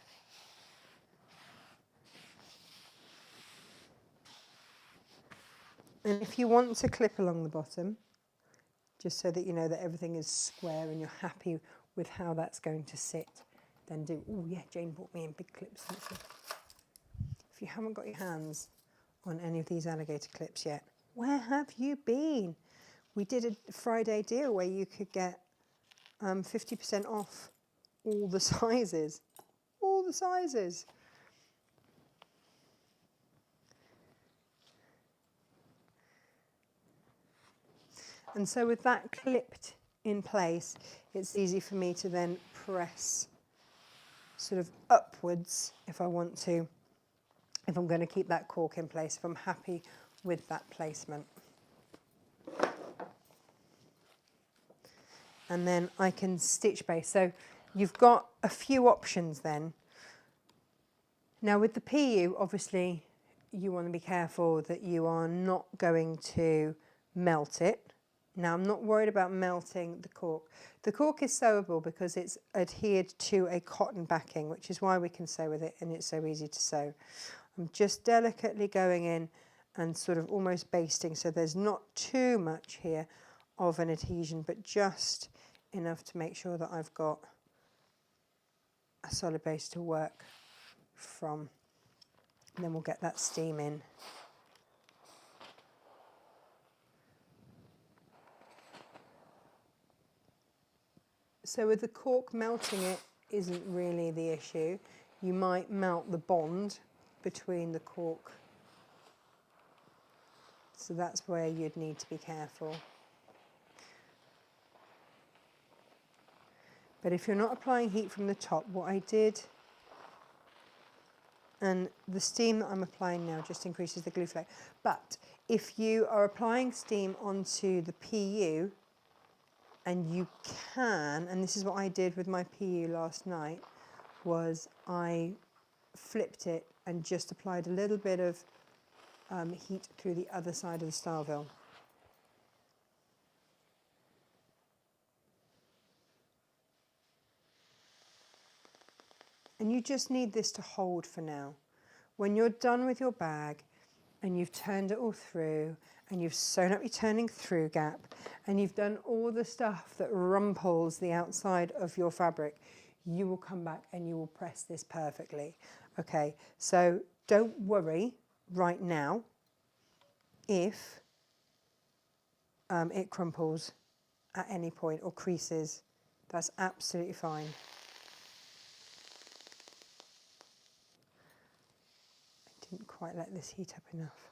And if you want to clip along the bottom, just so that you know that everything is square and you're happy with how that's going to sit, then do. Oh yeah, Jane bought me in big clips. If you haven't got your hands on any of these alligator clips yet, where have you been? We did a Friday deal where you could get 50% off all the sizes. All the sizes. And so with that clipped in place, it's easy for me to then press sort of upwards if I want to, if I'm going to keep that cork in place, if I'm happy with that placement. And then I can stitch base. So you've got a few options then. Now with the PU, obviously you want to be careful that you are not going to melt it. Now I'm not worried about melting the cork. The cork is sewable because it's adhered to a cotton backing, which is why we can sew with it and it's so easy to sew. I'm just delicately going in and sort of almost basting, so there's not too much here of an adhesion, but just enough to make sure that I've got a solid base to work from. And then we'll get that steam in. So with the cork, melting it isn't really the issue. You might melt the bond between the cork. So that's where you'd need to be careful. But if you're not applying heat from the top, what I did, and the steam that I'm applying now just increases the glue flow. But if you are applying steam onto the PU, and you can, and this is what I did with my PU last night, was I flipped it and just applied a little bit of heat through the other side of the Starville. And you just need this to hold for now. When you're done with your bag, and you've turned it all through, and you've sewn up your turning through gap, and you've done all the stuff that rumples the outside of your fabric, you will come back and you will press this perfectly. Okay, so don't worry right now if it crumples at any point or creases. That's absolutely fine. I didn't quite let this heat up enough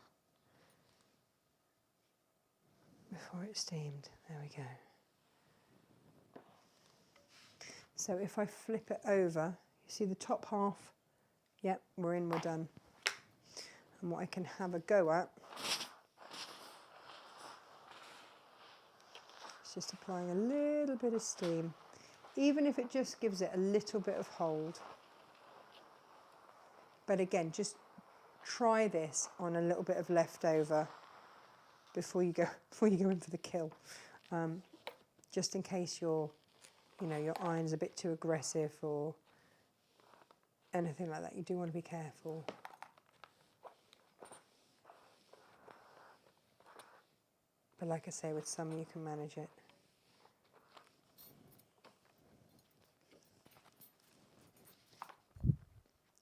before it steamed. There we go. So if I flip it over, you see the top half? Yep, we're in, we're done. And what I can have a go at is just applying a little bit of steam, even if it just gives it a little bit of hold. But again, just try this on a little bit of leftover before you go in for the kill, just in case your iron's a bit too aggressive or anything like that. You do want to be careful. But like I say, with some you can manage it.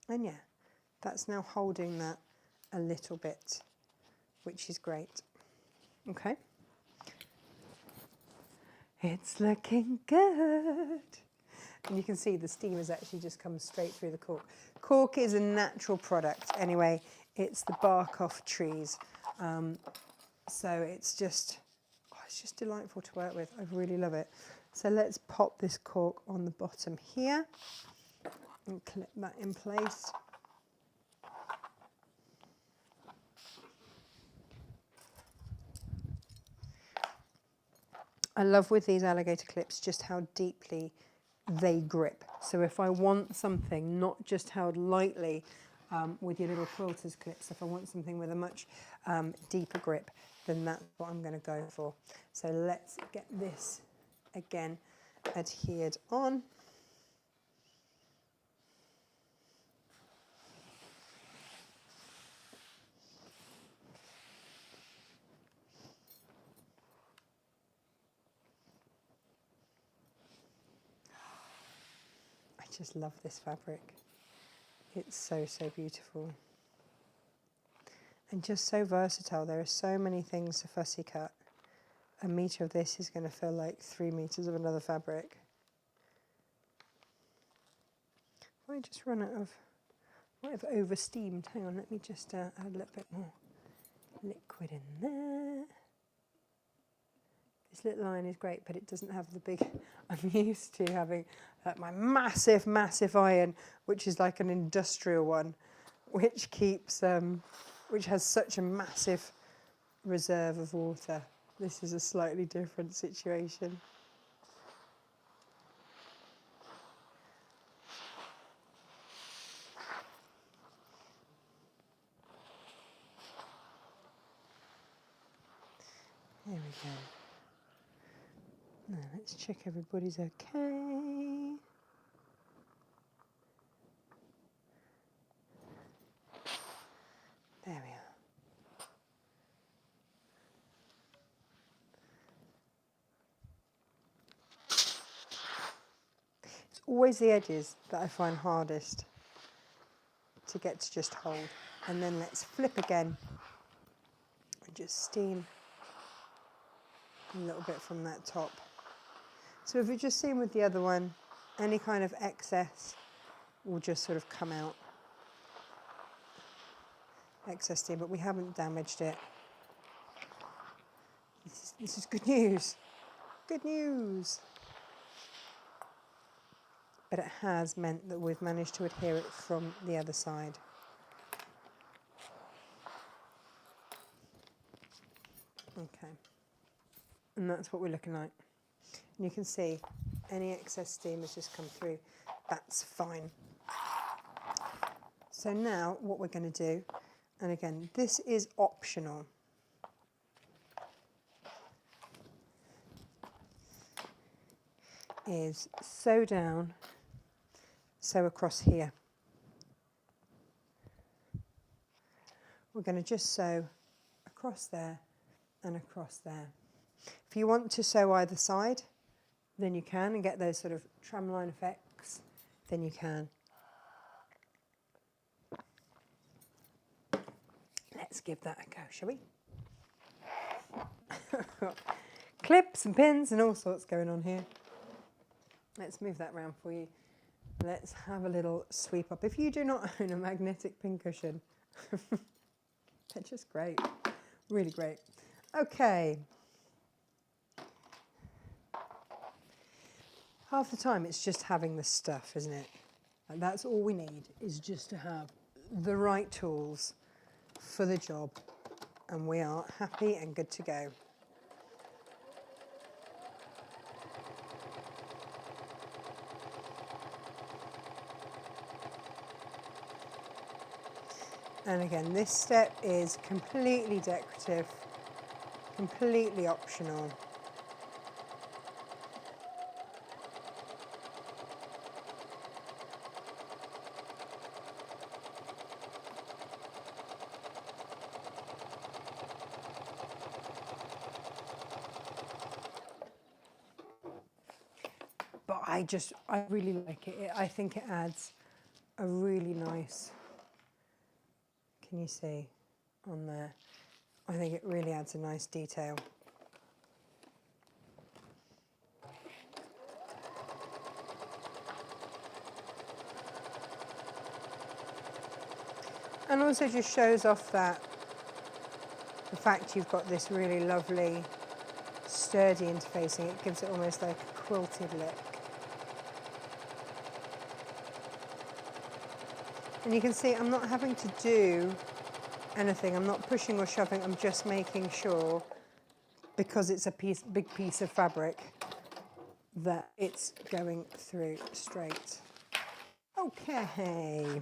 And yeah, that's now holding that a little bit, which is great. Okay. It's looking good. And you can see the steam has actually just come straight through the cork. Cork is a natural product anyway. It's the bark off trees. So it's just delightful to work with. I really love it. So let's pop this cork on the bottom here and clip that in place. I love with these alligator clips just how deeply they grip. So if I want something not just held lightly with your little quilter's clips, if I want something with a much deeper grip, then that's what I'm going to go for. So let's get this again adhered on. I just love this fabric. It's so, so beautiful. And just so versatile. There are so many things to fussy cut. A metre of this is going to feel like 3 metres of another fabric. I just run out of, might have over steamed. Hang on, let me just add a little bit more liquid in there. This little iron is great, but it doesn't have the big, I'm used to having my massive, massive iron, which is like an industrial one, which keeps, which has such a massive reserve of water. This is a slightly different situation. There we go. Now let's check everybody's okay. There we are. It's always the edges that I find hardest to get to just hold. And then let's flip again and just steam a little bit from that top. So if you've just seen with the other one, any kind of excess will just sort of come out. Excess steam, but we haven't damaged it. This is good news. Good news. But it has meant that we've managed to adhere it from the other side. Okay. And that's what we're looking like. And you can see any excess steam has just come through. That's fine. So now what we're going to do, and again, this is optional. Is sew down, sew across here. we're going to just sew across there and across there. If you want to sew either side, then you can, and get those sort of tramline effects, then you can. Let's give that a go, shall we? Clips and pins and all sorts going on here. Let's move that round for you. Let's have a little sweep up. If you do not own a magnetic pincushion, they're just great, really great. Okay. Half the time it's just having the stuff, isn't it? And that's all we need, is just to have the right tools for the job, and we are happy and good to go. And again, this step is completely decorative, completely optional. But I really like it. I think it adds a really nice, can you see on there? I think it really adds a nice detail. And also just shows off that, the fact you've got this really lovely sturdy interfacing. It gives it almost like a quilted look. And you can see I'm not having to do anything. I'm not pushing or shoving. I'm just making sure, because it's a big piece of fabric, that it's going through straight. Okay.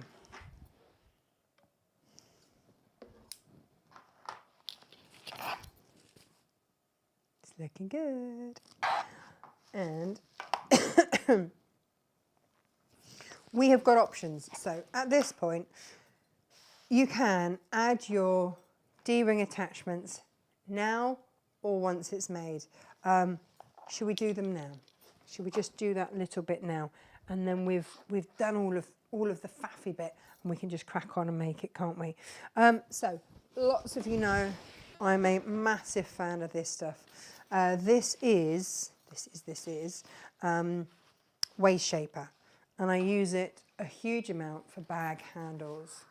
It's looking good. And we have got options. So at this point, you can add your D-ring attachments now or once it's made. Should we do them now? Should we just do that little bit now? And then we've done all of the faffy bit, and we can just crack on and make it, can't we? So lots of you know I'm a massive fan of this stuff. This is waist shaper, and I use it a huge amount for bag handles.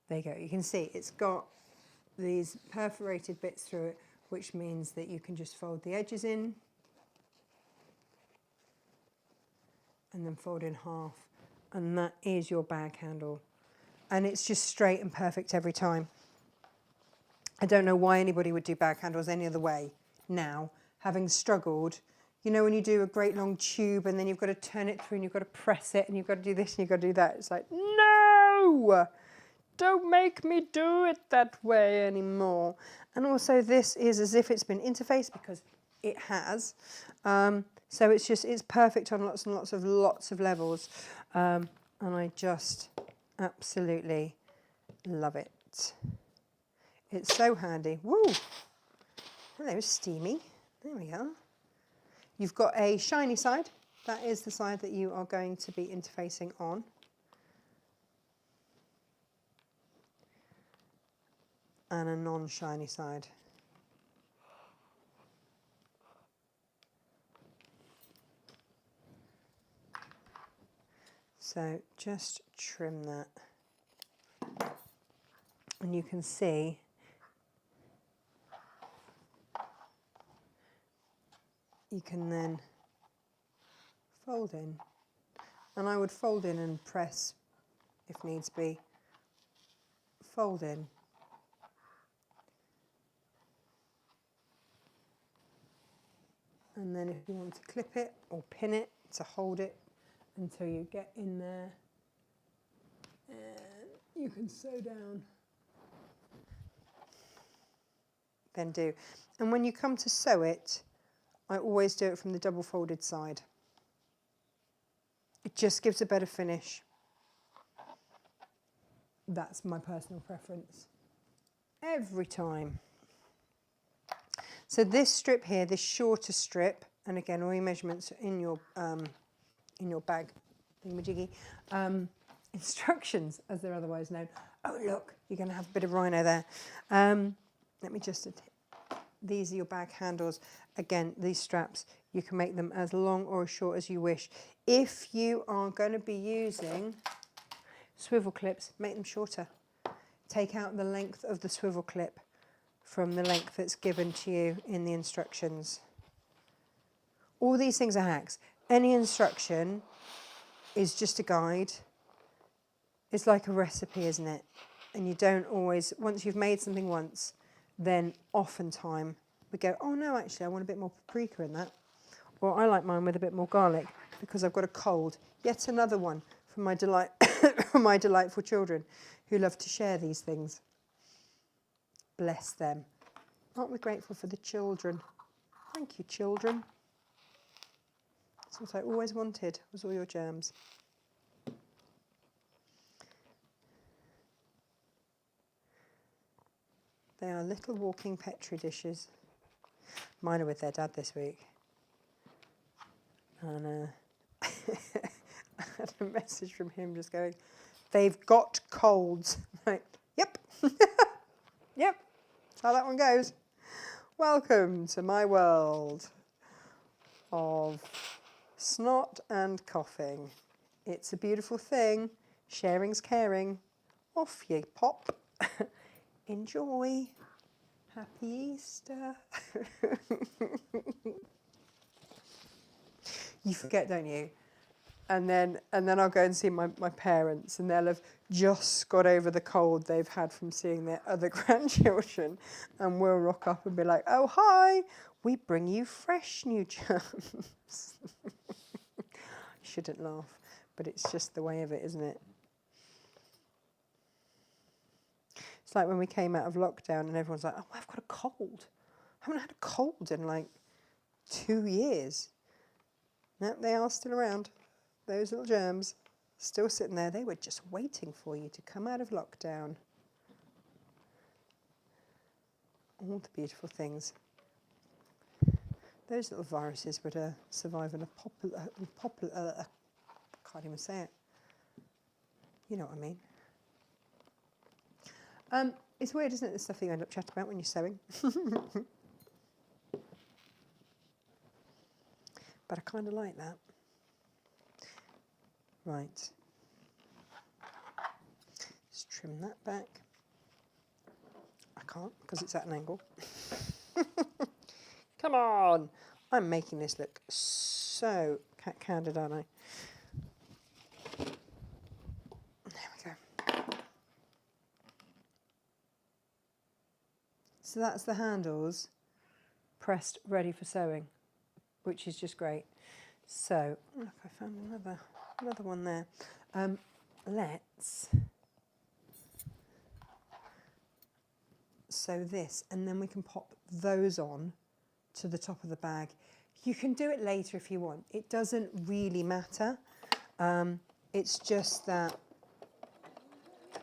There you go. You can see it's got these perforated bits through it, which means that you can just fold the edges in and then fold in half, and that is your bag handle. And it's just straight and perfect every time. I don't know why anybody would do bag handles any other way now, having struggled. You know, when you do a great long tube and then you've got to turn it through and you've got to press it and you've got to do this and you've got to do that. It's like, no, don't make me do it that way anymore. And also this is as if it's been interfaced, because it has. So it's perfect on lots and lots of levels. And I just absolutely love it. It's so handy. Woo! Hello, steamy. There we go. You've got a shiny side. That is the side that you are going to be interfacing on. And a non-shiny side. So just trim that. And you can see you can then fold in. And I would fold in and press if needs be. Fold in. And then if you want to clip it or pin it to hold it until you get in there, and you can sew down, then do. And when you come to sew it, I always do it from the double folded side. It just gives a better finish. That's my personal preference. every time. So this strip here, this shorter strip, and again, all your measurements are in your bag, thingamajiggy. Instructions, as they're otherwise known. Oh, look, you're going to have a bit of rhino there. Let me just, these are your bag handles. Again, these straps, you can make them as long or as short as you wish. If you are going to be using swivel clips, make them shorter. Take out the length of the swivel clip from the length that's given to you in the instructions. All these things are hacks. Any instruction is just a guide. It's like a recipe, isn't it? And you don't always, once you've made something once, then oftentimes we go, oh no, actually I want a bit more paprika in that. Or I like mine with a bit more garlic because I've got a cold. Yet another one for my my delightful children who love to share these things. Bless them. Aren't we grateful for the children? Thank you, children. That's what I always wanted, was all your germs. They are little walking Petri dishes. Mine are with their dad this week. And I had a message from him just going, they've got colds. Like, yep. Yep. That's how that one goes. Welcome to my world of snot and coughing. It's a beautiful thing. Sharing's caring. Off you pop. Enjoy. Happy Easter. You forget, don't you? And then I'll go and see my parents, and they'll have just got over the cold they've had from seeing their other grandchildren, and we'll rock up and be like, oh, hi, we bring you fresh new germs. I shouldn't laugh, but it's just the way of it, isn't it? It's like when we came out of lockdown and everyone's like, oh, I've got a cold. I haven't had a cold in like 2 years. No, they are still around. Those little germs still sitting there. They were just waiting for you to come out of lockdown. All the beautiful things. Those little viruses would survive in I can't even say it. You know what I mean. It's weird, isn't it, the stuff that you end up chatting about when you're sewing? But I kind of like that. Right. Just trim that back. I can't because it's at an angle. Come on! I'm making this look so candid, aren't I? There we go. So that's the handles pressed ready for sewing, which is just great. So, look, I found another one there. Let's sew this, and then we can pop those on to the top of the bag. You can do it later if you want. It doesn't really matter. It's just that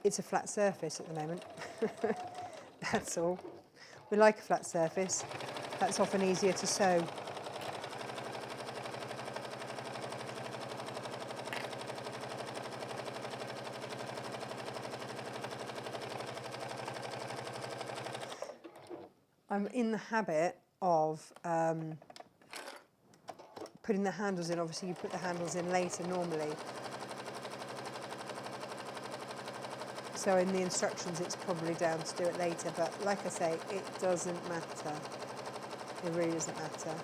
it's a flat surface at the moment. That's all. We like a flat surface. That's often easier to sew. I'm in the habit of putting the handles in. Obviously, you put the handles in later normally. So in the instructions, it's probably down to do it later. But like I say, it doesn't matter. It really doesn't matter.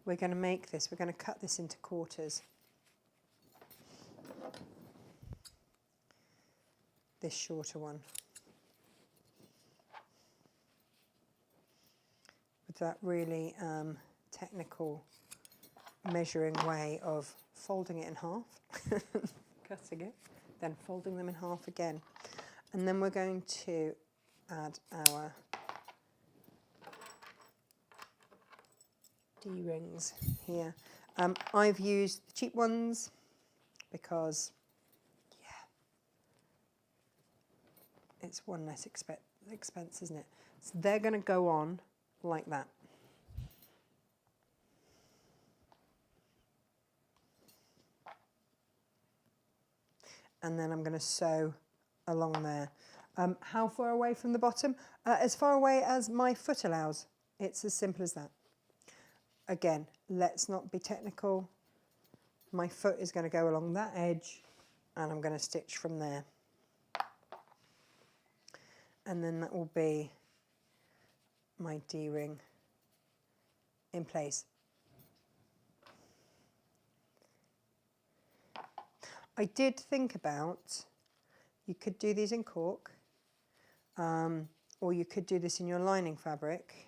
We're going to make this. We're going to cut this into quarters. This shorter one. With that really technical measuring way of folding it in half, cutting it, then folding them in half again. And then we're going to add our D-rings here. I've used the cheap ones, because, yeah, it's one less expense, isn't it? So they're going to go on like that. And then I'm going to sew along there. How far away from the bottom? As far away as my foot allows. It's as simple as that. Again, let's not be technical. My foot is going to go along that edge and I'm going to stitch from there. And then that will be my D-ring in place. I did think about, you could do these in cork, or you could do this in your lining fabric.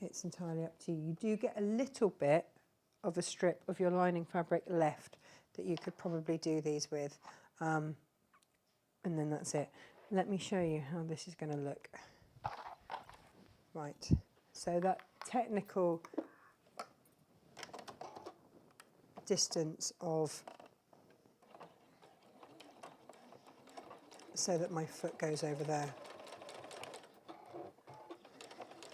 It's entirely up to you. You do get a little bit of a strip of your lining fabric left that you could probably do these with, and then that's it. Let me show you how this is going to look. Right, so that technical distance of, so that my foot goes over there.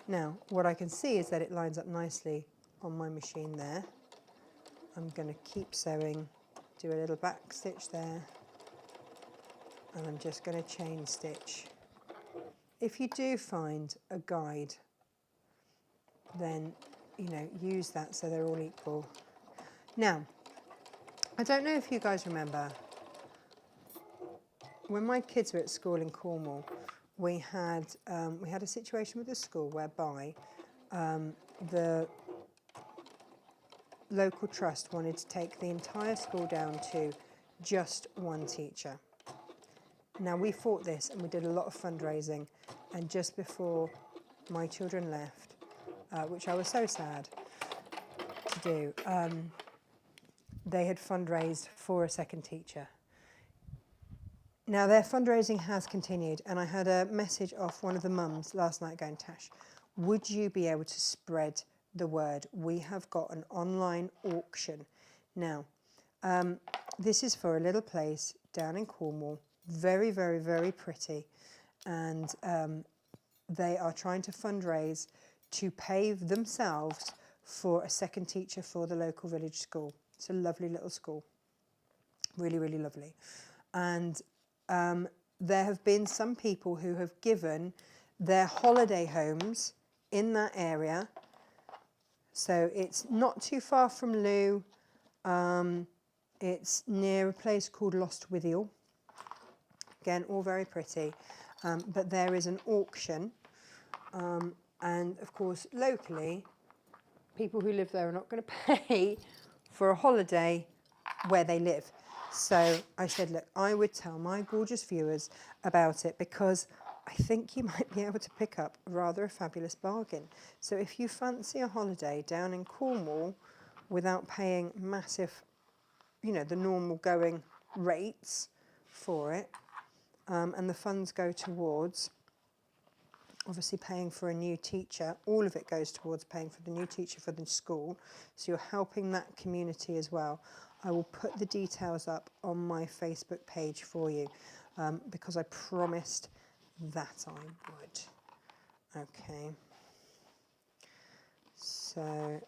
Now, what I can see is that it lines up nicely on my machine there. I'm going to keep sewing, do a little back stitch there, and I'm just going to chain stitch. If you do find a guide, then, you know, use that so they're all equal. Now, I don't know if you guys remember, when my kids were at school in Cornwall, we had a situation with the school whereby the local trust wanted to take the entire school down to just one teacher. Now, we fought this and we did a lot of fundraising, and just before my children left, which I was so sad to do, they had fundraised for a second teacher. Now, their fundraising has continued, and I had a message off one of the mums last night going, Tash, would you be able to spread the word? We have got an online auction. Now, this is for a little place down in Cornwall, very, very, very pretty, and they are trying to fundraise to pay themselves for a second teacher for the local village school. It's a lovely little school, really, really lovely. And there have been some people who have given their holiday homes in that area. So it's not too far from Loo. It's near a place called Lost Withiel. Again, all very pretty. But there is an auction. And of course, locally, people who live there are not going to pay for a holiday where they live. So I said, look, I would tell my gorgeous viewers about it because I think you might be able to pick up rather a fabulous bargain. So if you fancy a holiday down in Cornwall without paying massive, you know, the normal going rates for it, and the funds go towards obviously paying for a new teacher, all of it goes towards paying for the new teacher for the school. So you're helping that community as well. I will put the details up on my Facebook page for you because I promised that I would. Okay. So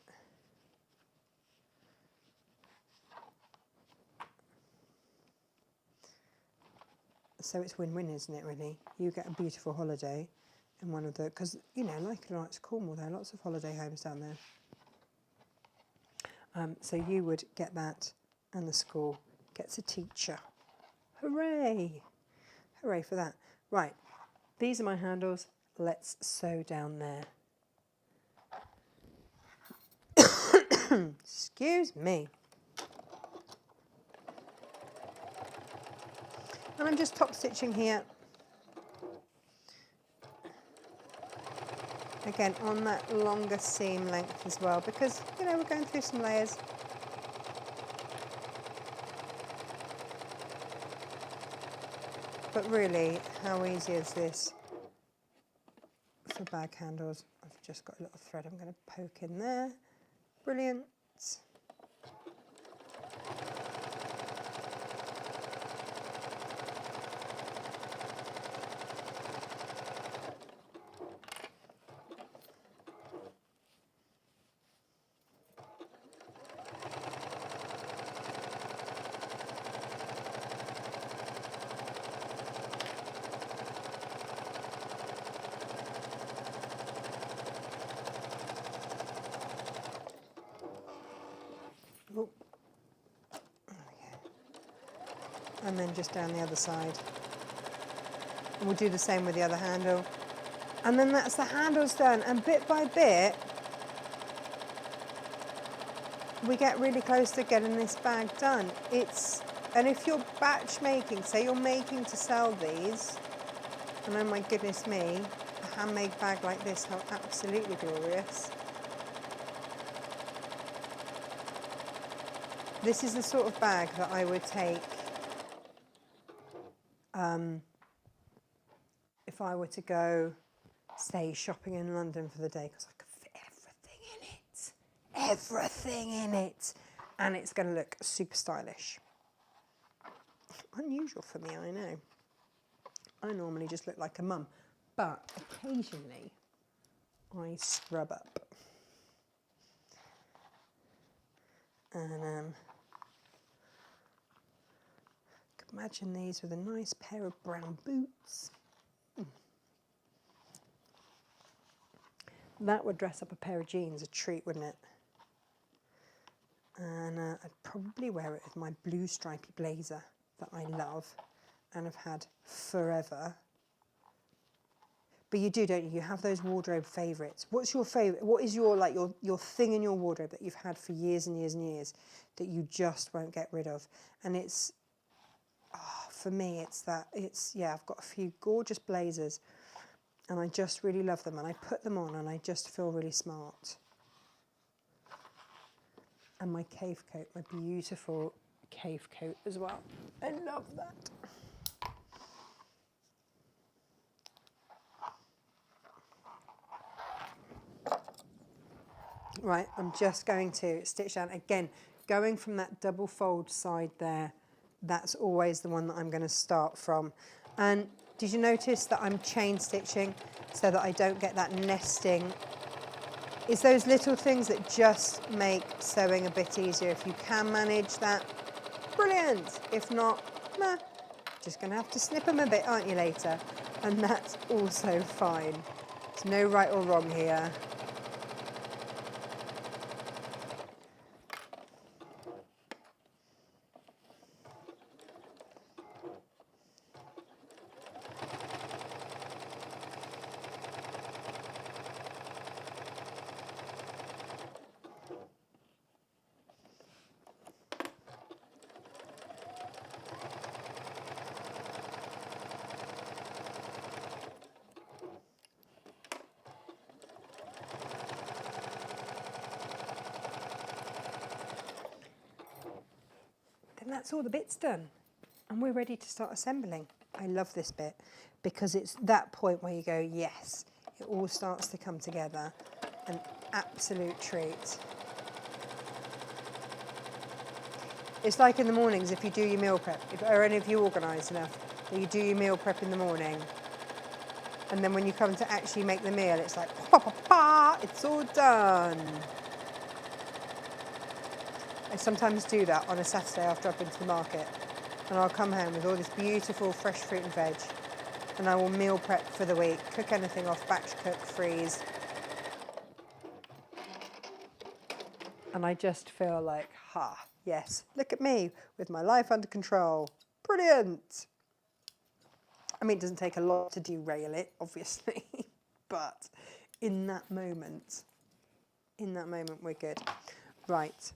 it's win-win, isn't it, really? You get a beautiful holiday in one of the, because, you know, like it's Cornwall, there are lots of holiday homes down there. So you would get that, and the school gets a teacher. Hooray! Hooray for that. Right, these are my handles. Let's sew down there. Excuse me. And I'm just top stitching here. Again, on that longer seam length as well, because, you know, we're going through some layers. But really, how easy is this for bag handles? I've just got a little thread I'm going to poke in there. Brilliant. and then just down the other side. And we'll do the same with the other handle. And then that's the handles done, and bit by bit, we get really close to getting this bag done. And if you're batch making, say you're making to sell these, and oh my goodness me, a handmade bag like this, how absolutely glorious. This is the sort of bag that I would take if I were to go, say, shopping in London for the day, because I could fit everything in it, and it's going to look super stylish. Unusual for me, I know. I normally just look like a mum, but occasionally I scrub up. And imagine these with a nice pair of brown boots. That would dress up a pair of jeans a treat, wouldn't it? And I'd probably wear it with my blue stripy blazer that I love and have had forever. But you do, don't you? You have those wardrobe favourites. What's your favourite? What is your your thing in your wardrobe that you've had for years and years and years that you just won't get rid of? And it's, for me, I've got a few gorgeous blazers and I just really love them, and I put them on and I just feel really smart. And my cave coat, my beautiful cave coat as well. I love that. Right, I'm just going to stitch down again, going from that double fold side there. That's always the one that I'm going to start from. And did you notice that I'm chain stitching so that I don't get that nesting? It's those little things that just make sewing a bit easier. If you can manage that, brilliant. If not, nah, just going to have to snip them a bit, aren't you, later? And that's also fine. There's no right or wrong here. And that's all the bits done, and we're ready to start assembling. I love this bit because it's that point where you go, yes, it all starts to come together. An absolute treat. It's like in the mornings, if you do your meal prep, are any of you organised enough that you do your meal prep in the morning, and then when you come to actually make the meal, it's like, pa, pa, pa, it's all done. I sometimes do that on a Saturday after I've been to the market, and I'll come home with all this beautiful fresh fruit and veg, and I will meal prep for the week, cook anything off, batch cook, freeze. And I just feel like, yes, look at me with my life under control. Brilliant. I mean, it doesn't take a lot to derail it, obviously, but in that moment, we're good. Right.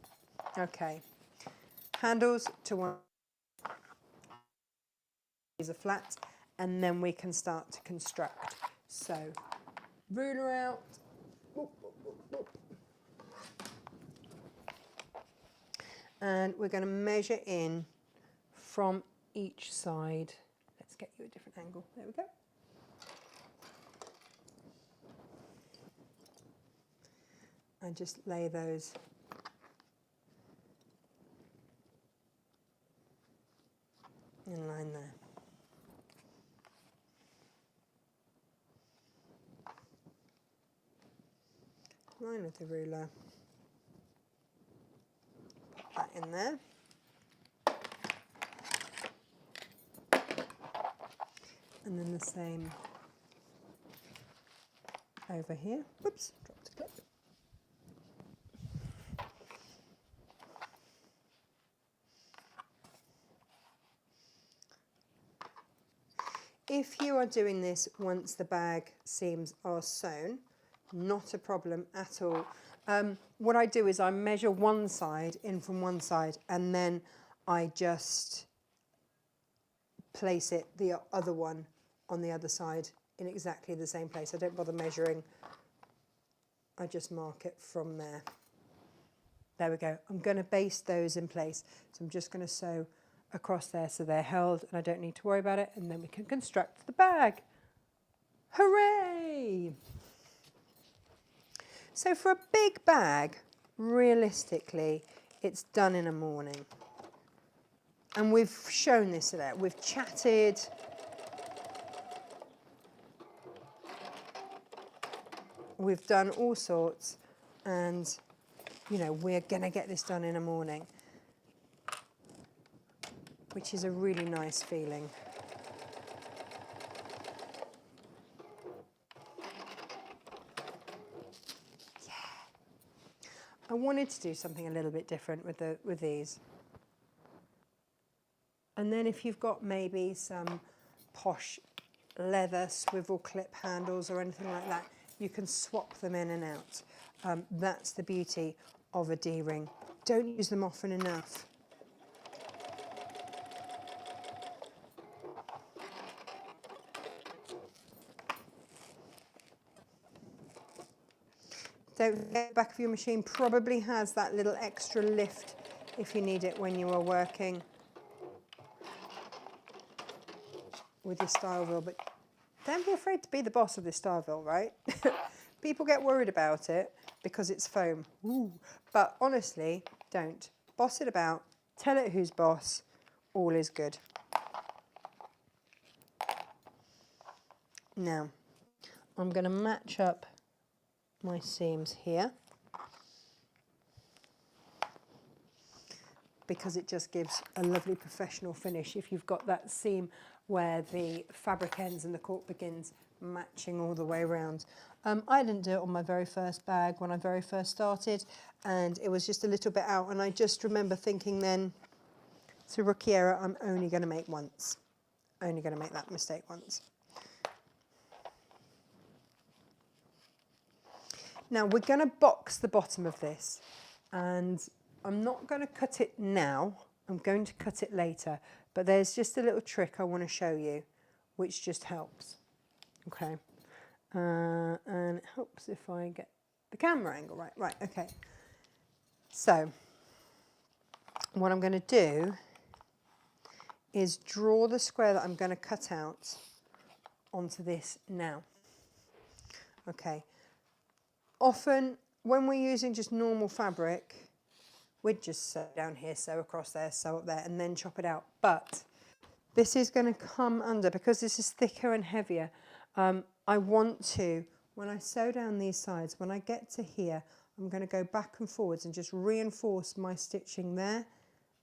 Okay, handles to one, these are flat, and then we can start to construct. So, ruler out, and we're going to measure in from each side. Let's get you a different angle, there we go. And just lay those in line there. Line with the ruler. Pop that in there. And then the same over here. Whoops, dropped a clip. if you are doing this once the bag seams are sewn, not a problem at all. What I do is I measure one side in from one side, and then I just place it, the other one, on the other side in exactly the same place. I don't bother measuring. I just mark it from there. There we go. I'm going to baste those in place. So I'm just going to sew across there so they're held and I don't need to worry about it, and then we can construct the bag. Hooray! So for a big bag, realistically, it's done in a morning. And we've shown this today. We've chatted. We've done all sorts, and you know, we're going to get this done in a morning, which is a really nice feeling. Yeah. I wanted to do something a little bit different with these. And then if you've got maybe some posh leather swivel clip handles or anything like that, you can swap them in and out. That's the beauty of a D-ring. Don't use them often enough. Don't forget, the back of your machine probably has that little extra lift if you need it when you are working with your style wheel, but don't be afraid to be the boss of this style wheel, right? People get worried about it because it's foam. Ooh. But honestly, don't. Boss it about, tell it who's boss, all is good. Now, I'm going to match up my seams here, because it just gives a lovely professional finish if you've got that seam where the fabric ends and the cork begins matching all the way around. I didn't do it on my very first bag when I very first started, and it was just a little bit out, and I just remember thinking then, it's a rookie error, I'm only going to make once. Only going to make that mistake once. Now we're going to box the bottom of this, and I'm not going to cut it now, I'm going to cut it later, but there's just a little trick I want to show you which just helps. Okay, and it helps if I get the camera angle right, okay. So what I'm going to do is draw the square that I'm going to cut out onto this now. Okay, often when we're using just normal fabric, we'd just sew down here, sew across there, sew up there, and then chop it out. But this is going to come under, because this is thicker and heavier. I want to, when I sew down these sides, when I get to here, I'm going to go back and forwards and just reinforce my stitching there.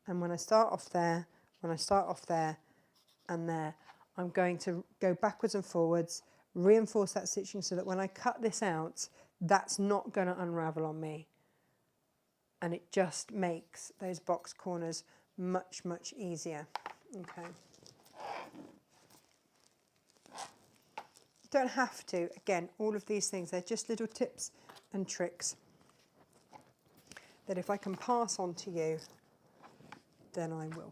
And when I start off there, when I start off there and there, I'm going to go backwards and forwards, reinforce that stitching so that when I cut this out, that's not going to unravel on me. And it just makes those box corners much, much easier. Okay. You don't have to. Again, all of these things, they're just little tips and tricks that if I can pass on to you, then I will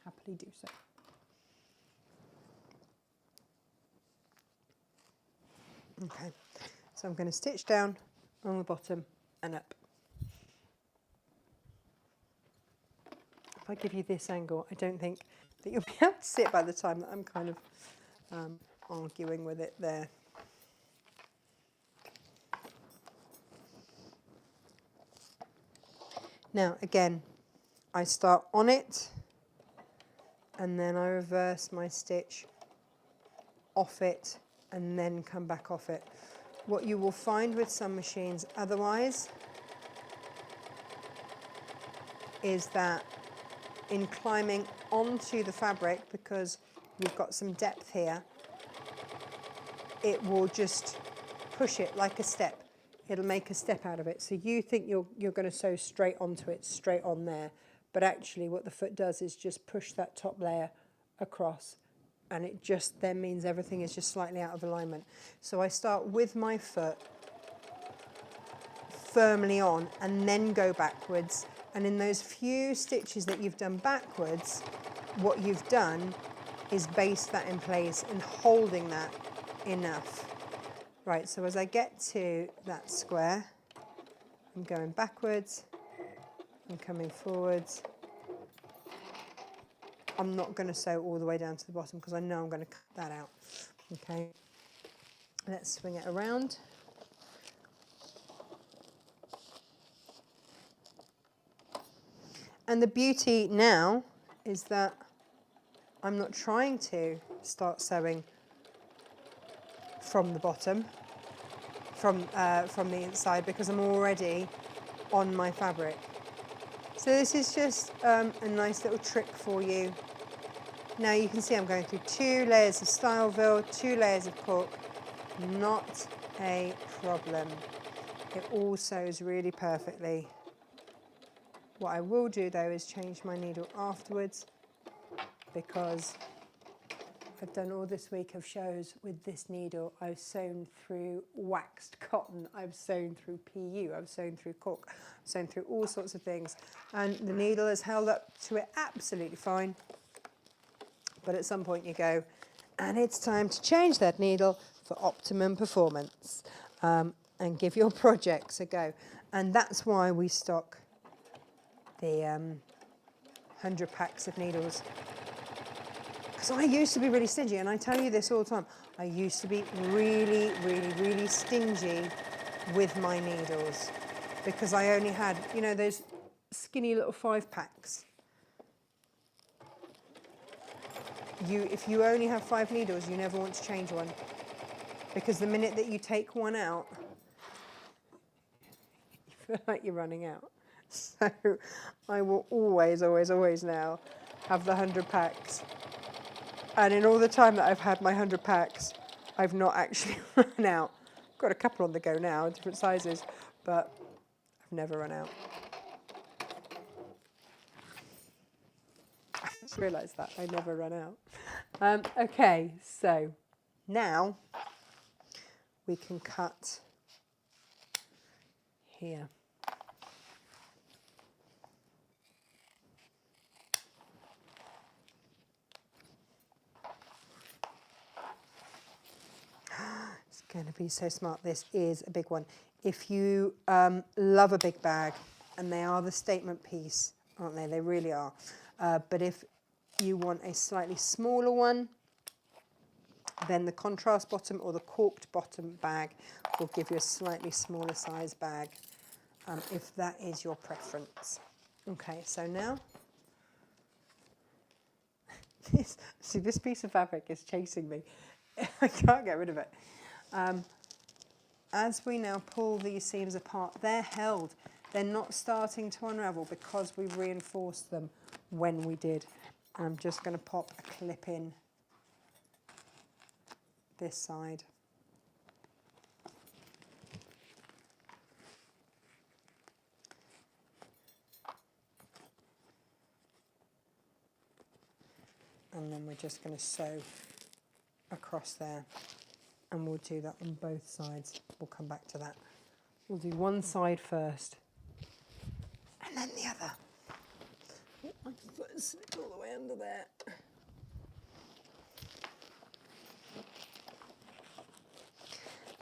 happily do so. Okay, so I'm going to stitch down on the bottom and up. If I give you this angle, I don't think that you'll be able to see it by the time that I'm kind of arguing with it there. Now again, I start on it and then I reverse my stitch off it and then come back off it. What you will find with some machines otherwise is that in climbing onto the fabric, because you've got some depth here, it will just push it like a step. It'll make a step out of it. So you think you're going to sew straight onto it, straight on there, but actually what the foot does is just push that top layer across and it just then means everything is just slightly out of alignment. So I start with my foot firmly on and then go backwards, and in those few stitches that you've done backwards, what you've done is base that in place and holding that enough. Right, so as I get to that square, I'm going backwards, I'm coming forwards. I'm not going to sew all the way down to the bottom because I know I'm going to cut that out. Okay, let's swing it around. And the beauty now is that I'm not trying to start sewing from the bottom, from the inside, because I'm already on my fabric. So this is just a nice little trick for you. Now you can see I'm going through 2 layers of Styleville, 2 layers of cork, not a problem. It all sews really perfectly. What I will do though is change my needle afterwards, because I've done all this week of shows with this needle. I've sewn through waxed cotton, I've sewn through PU, I've sewn through cork, I've sewn through all sorts of things. And the needle has held up to it absolutely fine. But at some point you go, and it's time to change that needle for optimum performance, and give your projects a go. And that's why we stock the 100 packs of needles. Because I used to be really stingy, and I tell you this all the time, I used to be really, really, really stingy with my needles, because I only had, you know, those skinny little 5 packs. If you only have 5 needles, you never want to change one, because the minute that you take one out, you feel like you're running out. So I will always, always, always now have the 100 packs. And in all the time that I've had my 100 packs, I've not actually run out. I've got a couple on the go now, different sizes, but I've never run out. I just realised that, I never run out. Okay, so now we can cut here. It's going to be so smart. This is a big one. If you love a big bag, and they are the statement piece, aren't they? They really are. But if you want a slightly smaller one, then the contrast bottom or the corked bottom bag will give you a slightly smaller size bag, if that is your preference. Okay, so now, this piece of fabric is chasing me. I can't get rid of it. As we now pull these seams apart, they're held. They're not starting to unravel because we reinforced them when we did. I'm just going to pop a clip in this side. And then we're just going to sew across there. And we'll do that on both sides. We'll come back to that. We'll do one side first, and then the other. Oh, my foot is slipped all the way under there.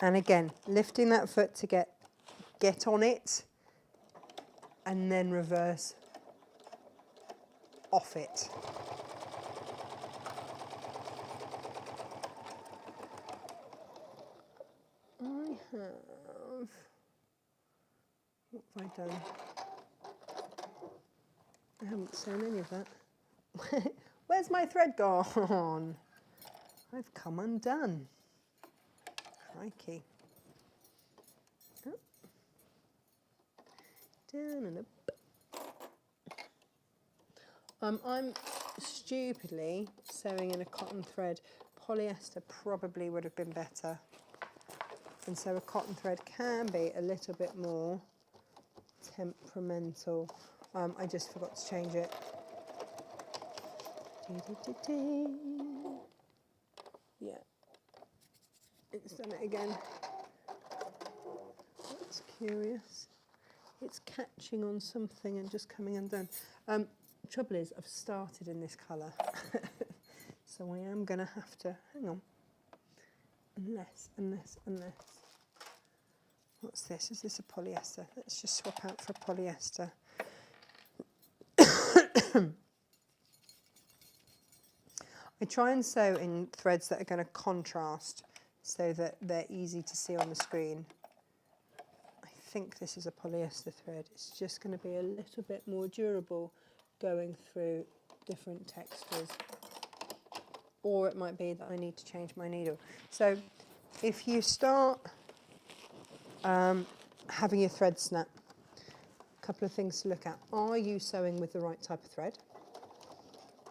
And again, lifting that foot to get on it, and then reverse off it. What have I done? I haven't sewn any of that. Where's my thread gone? I've come undone. Crikey. Oh. Down and up. I'm stupidly sewing in a cotton thread. Polyester probably would have been better. And so a cotton thread can be a little bit more temperamental. I just forgot to change it. done it again. That's curious. It's catching on something and just coming undone. Trouble is, I've started in this colour, so I am going to have to, hang on, unless. What's this? Is this a polyester? Let's just swap out for a polyester. I try and sew in threads that are going to contrast so that they're easy to see on the screen. I think this is a polyester thread. It's just going to be a little bit more durable going through different textures. Or it might be that I need to change my needle. So if you start having your thread snap, a couple of things to look at. Are you sewing with the right type of thread?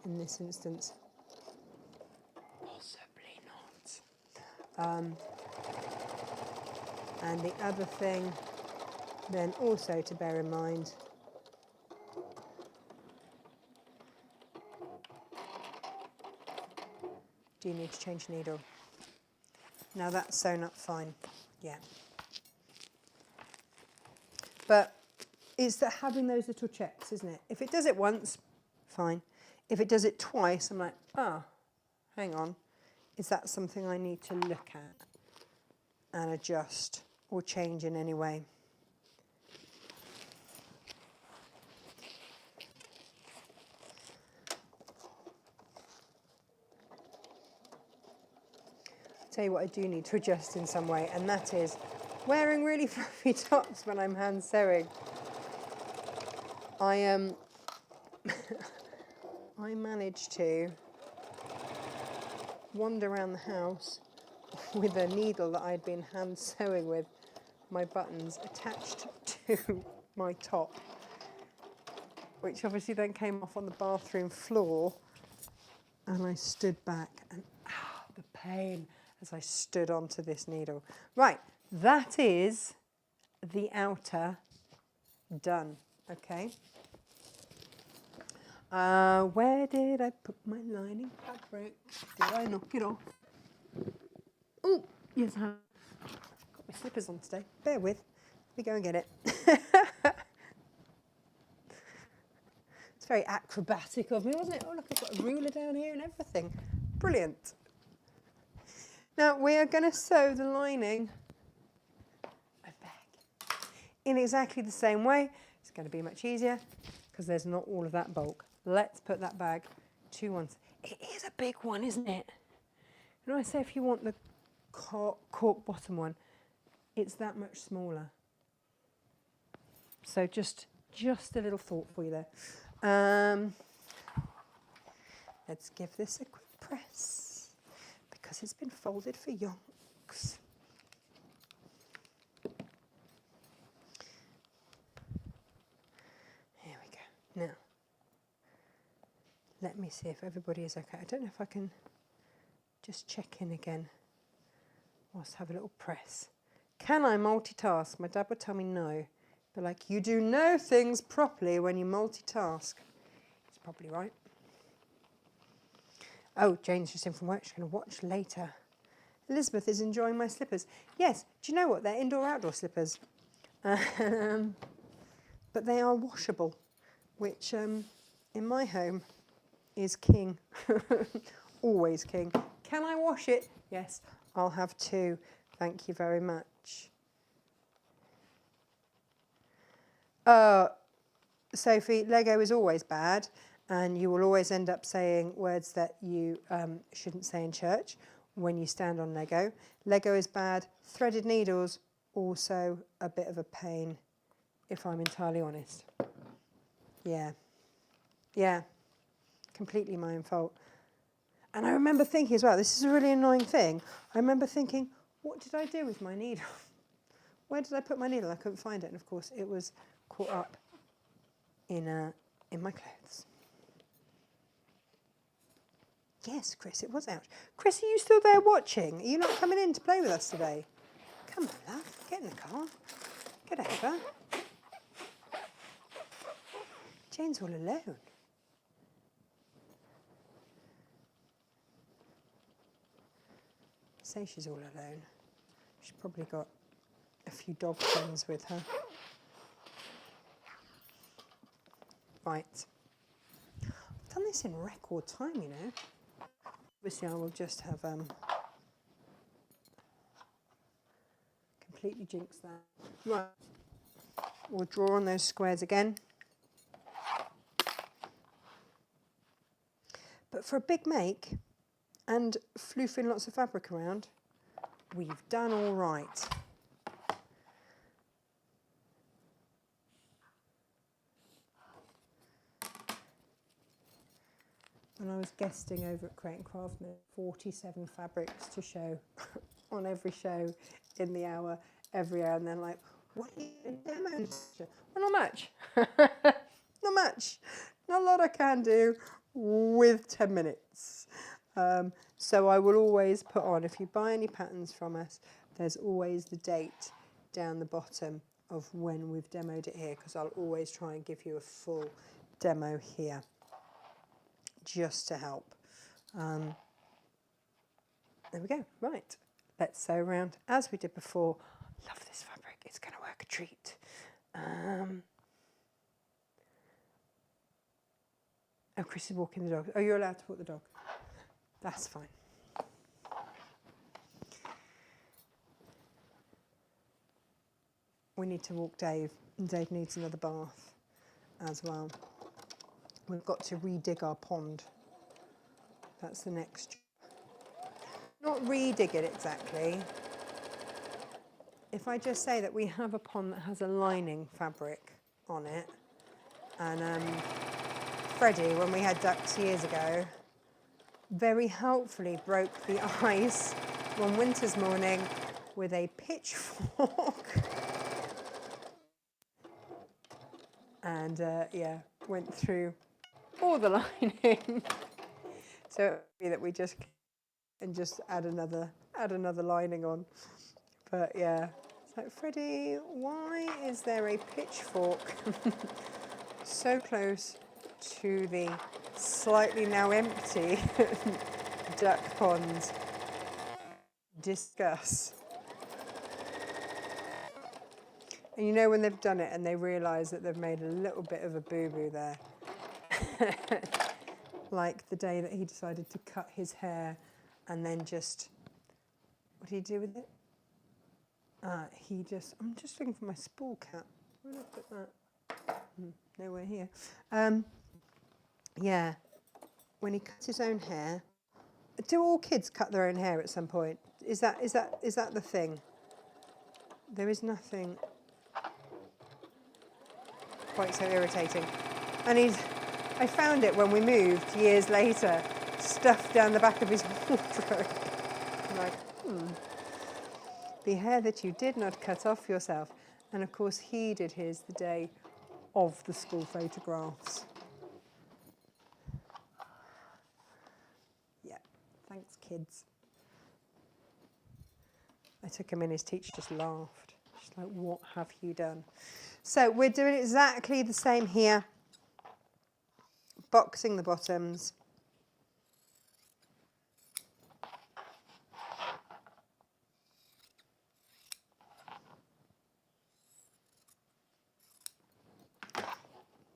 In this instance, possibly not. And the other thing then also to bear in mind, do you need to change needle? Now that's sewn up fine, yeah. But it's that having those little checks, isn't it? If it does it once, fine. If it does it twice, I'm like, hang on. Is that something I need to look at and adjust or change in any way? I'll tell you what I do need to adjust in some way, and that is wearing really fluffy tops when I'm hand sewing. I managed to wander around the house with a needle that I'd been hand sewing with my buttons attached to my top, which obviously then came off on the bathroom floor, and I stood back and the pain as I stood onto this needle. Right, that is the outer done, okay? Where did I put my lining fabric? Did I knock it off? Oh, yes, I have. Got my slippers on today. Bear with. Let me go and get it. It's very acrobatic of me, wasn't it? Oh, look, I've got a ruler down here and everything. Brilliant. Now, we are going to sew the lining back in exactly the same way. It's going to be much easier because there's not all of that bulk. Let's put that bag to one side. It is a big one, isn't it? You know, I say if you want the cork bottom one, it's that much smaller. So just a little thought for you there. Let's give this a quick press because it's been folded for yonks. Here we go. Now, let me see if everybody is okay. I don't know if I can just check in again. Let's have a little press. Can I multitask? My dad would tell me no. But like, you do know things properly when you multitask. He's probably right. Oh, Jane's just in from work. She's going to watch later. Elizabeth is enjoying my slippers. Yes, do you know what? They're indoor-outdoor slippers. But they are washable, which in my home is king. Always king. Can I wash it? Yes, I'll have two. Thank you very much. Sophie, Lego is always bad, and you will always end up saying words that you shouldn't say in church when you stand on Lego. Lego is bad. Threaded needles, also a bit of a pain, if I'm entirely honest. Yeah, completely my own fault. And I remember thinking as well, this is a really annoying thing, I remember thinking, what did I do with my needle? Where did I put my needle? I couldn't find it, and of course it was caught up in my clothes. Yes, Chris, it was out. Chris, are you still there watching? Are you not coming in to play with us today? Come on, love, get in the car. Get over. Jane's all alone. Say she's all alone. She's probably got a few dog friends with her. Right. I've done this in record time, you know. Obviously, I will just have completely jinxed that. Right. We'll draw on those squares again. But for a big make and floofing lots of fabric around, we've done all right. When I was guesting over at Crate and Craftsman, 47 fabrics to show on every show in the hour, every hour, and then like, what are you doing demos? Well, not much. Not much. Not a lot I can do with 10 minutes. So I will always put on, if you buy any patterns from us, there's always the date down the bottom of when we've demoed it here, because I'll always try and give you a full demo here, just to help. There we go. Right, let's sew around as we did before. Love this fabric. It's going to work a treat. Oh, Chris is walking the dog. Oh, you're allowed to walk the dog. That's fine. We need to walk Dave, and Dave needs another bath as well. We've got to redig our pond. That's the next. Not redig it exactly. If I just say that we have a pond that has a lining fabric on it, and Freddie, when we had ducks years ago, very helpfully broke the ice one winter's morning with a pitchfork. And yeah, went through all the lining. So it would be that we just add another lining on. But yeah, it's like, Freddie, why is there a pitchfork so close to the slightly now empty duck pond? Discuss. And you know when they've done it and they realise that they've made a little bit of a boo-boo there. Like the day that he decided to cut his hair and then just, what did he do with it? I'm just looking for my spool cap. Where did I put that? Nowhere here. Yeah, when he cuts his own hair. Do all kids cut their own hair at some point? Is that the thing? There is nothing quite so irritating. And I found it when we moved years later, stuffed down the back of his wardrobe. I'm like, the hair that you did not cut off yourself. And of course he did his the day of the school photographs. Yeah, thanks kids. I took him in, his teacher just laughed. She's like, what have you done? So we're doing exactly the same here. Boxing the bottoms.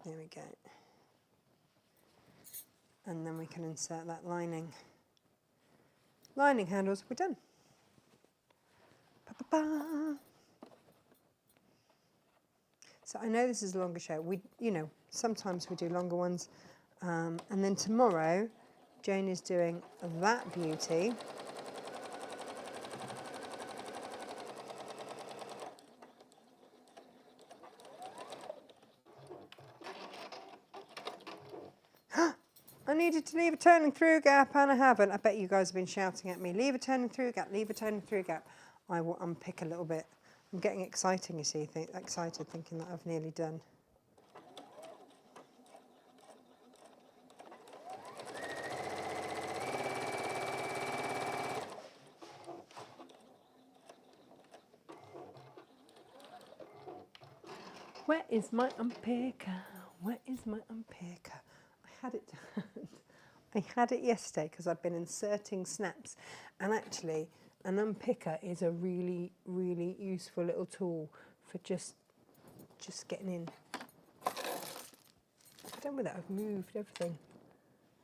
There we go. And then we can insert that lining. Lining handles, we're done. Ba-ba-ba. So I know this is a longer show. Sometimes we do longer ones. And then tomorrow, Jane is doing that beauty. I needed to leave a turning through gap and I haven't. I bet you guys have been shouting at me, leave a turning through gap, leave a turning through gap. I will unpick a little bit. I'm getting excited, you see, excited thinking that I've nearly done. Where is my unpicker? Where is my unpicker? I had it done. I had it yesterday because I've been inserting snaps, and actually an unpicker is a really, really useful little tool for just getting in. I've done with it, I've moved everything.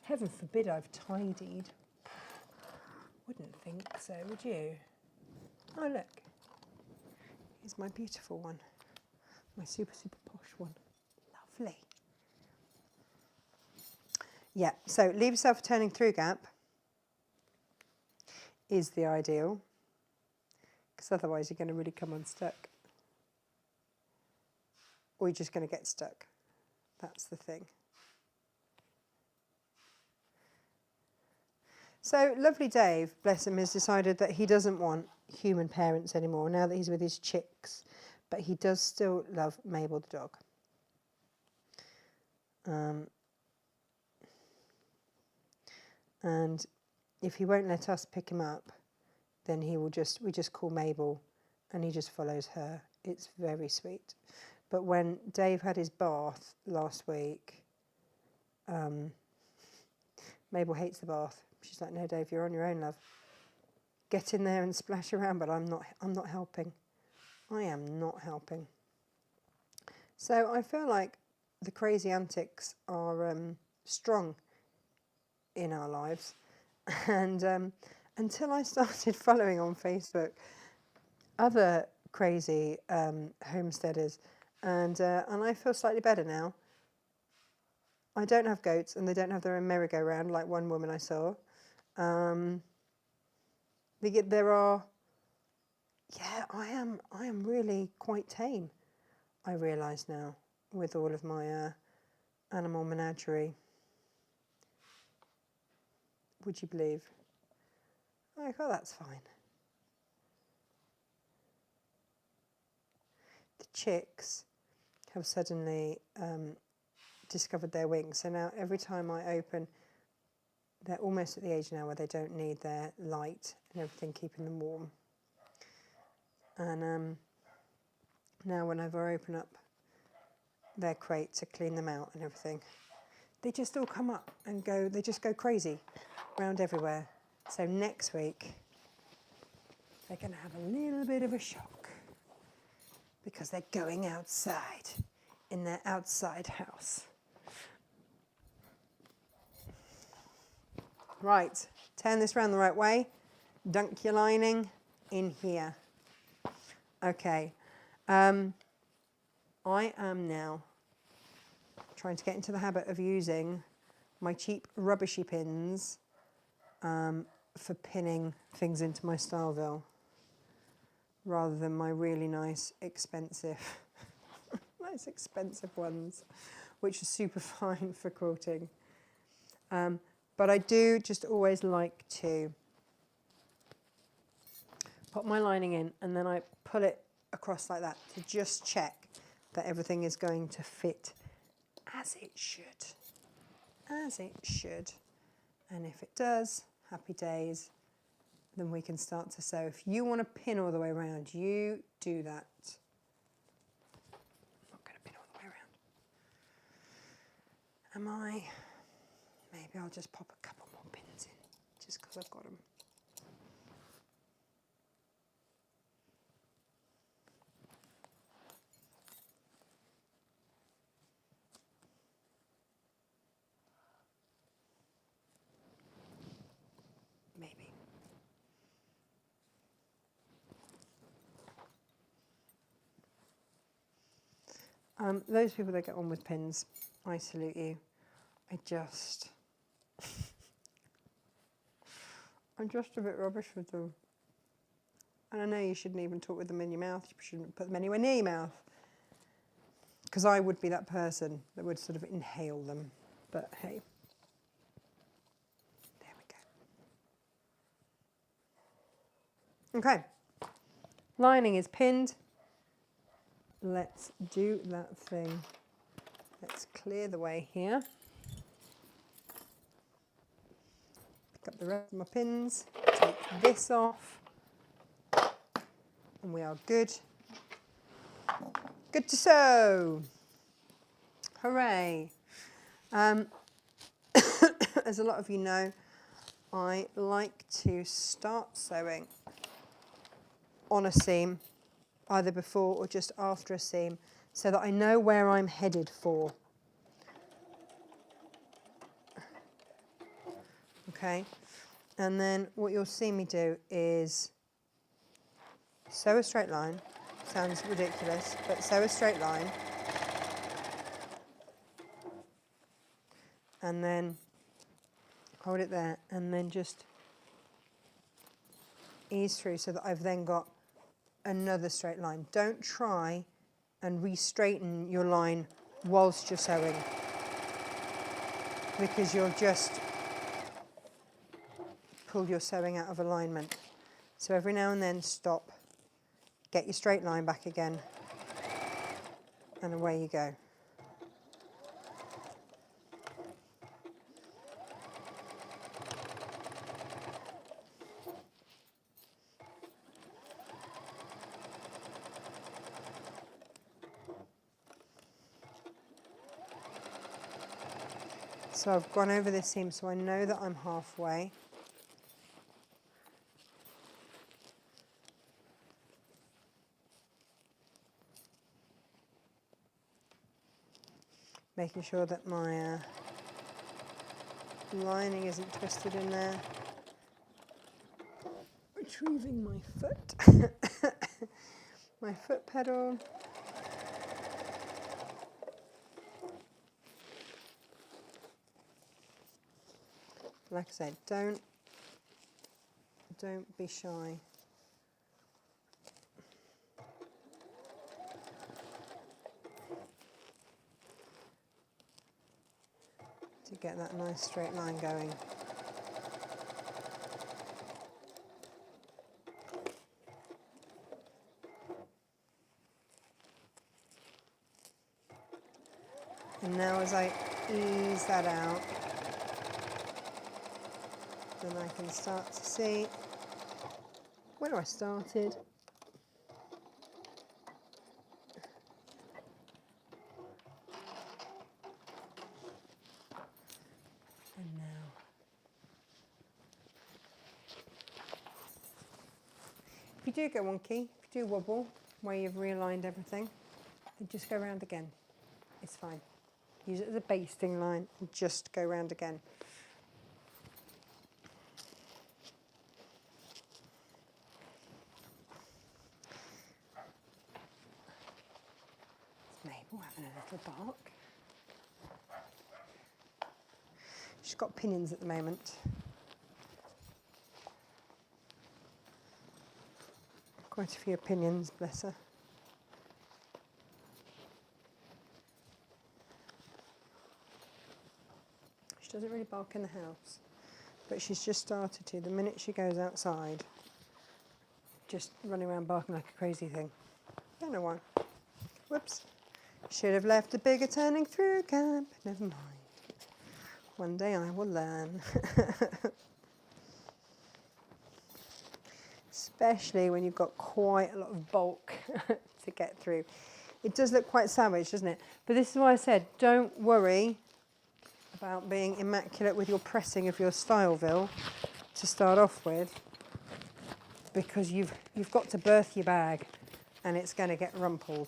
Heaven forbid I've tidied. Wouldn't think so, would you? Oh look, here's my beautiful one. My super, super posh one. Lovely. Yeah, so leave yourself a turning through gap is the ideal, because otherwise you're going to really come unstuck. Or you're just going to get stuck. That's the thing. So lovely Dave, bless him, has decided that he doesn't want human parents anymore now that he's with his chicks, but he does still love Mabel the dog. And if he won't let us pick him up, then we just call Mabel and he just follows her. It's very sweet. But when Dave had his bath last week, Mabel hates the bath. She's like, no, Dave, you're on your own, love. Get in there and splash around, but I'm not helping. I am not helping. So I feel like the crazy antics are strong in our lives. And until I started following on Facebook other crazy homesteaders, and I feel slightly better now. I don't have goats, and they don't have their own merry-go-round like one woman I saw. There are, yeah, I am really quite tame, I realise now, with all of my animal menagerie. Would you believe? Oh, well, that's fine. The chicks have suddenly discovered their wings, so now every time I open, they're almost at the age now where they don't need their light and everything keeping them warm. And now whenever I open up their crate to clean them out and everything, they just all come up and go, they just go crazy around everywhere. So next week, they're going to have a little bit of a shock because they're going outside in their outside house. Right, turn this round the right way. Dunk your lining in here. Okay, I am now trying to get into the habit of using my cheap rubbishy pins for pinning things into my Starville rather than my really nice expensive ones, which are super fine for quilting. But I do just always like to put my lining in and then I pull it across like that to just check that everything is going to fit as it should. As it should. And if it does, happy days, then we can start to sew. If you want to pin all the way around, you do that. I'm not going to pin all the way around. Am I? Maybe I'll just pop a couple more pins in, just because I've got them. Maybe. Those people that get on with pins, I salute you. I'm just a bit rubbish with them. And I know you shouldn't even talk with them in your mouth. You shouldn't put them anywhere near your mouth. Because I would be that person that would sort of inhale them. But hey. There we go. Okay. Lining is pinned. Let's do that thing. Let's clear the way here. Pick up the rest of my pins. Take this off. And we are good. Good to sew. Hooray. As a lot of you know, I like to start sewing on a seam, either before or just after a seam, so that I know where I'm headed for. Okay, and then what you'll see me do is sew a straight line. Sounds ridiculous, but sew a straight line, and then hold it there, and then just ease through so that I've then got another straight line. Don't try and re-straighten your line whilst you're sewing, because you'll just pull your sewing out of alignment. So every now and then stop, get your straight line back again, and away you go. So I've gone over this seam, so I know that I'm halfway. Making sure that my lining isn't twisted in there. Retrieving my foot, my foot pedal. Like I said, don't be shy. To get that nice straight line going. And now as I ease that out, then I can start to see where I started. And now. If you do go wonky, if you do wobble where you've realigned everything, then just go round again. It's fine. Use it as a basting line and just go round again. Mabel having a little bark. She's got opinions at the moment. Quite a few opinions, bless her. She doesn't really bark in the house, but she's just started to. The minute she goes outside, just running around barking like a crazy thing. Don't know why. Whoops. Should have left a bigger turning through camp. Never mind. One day I will learn. Especially when you've got quite a lot of bulk to get through. It does look quite savage, doesn't it? But this is why I said, don't worry about being immaculate with your pressing of your styleville to start off with, because you've got to birth your bag and it's going to get rumpled.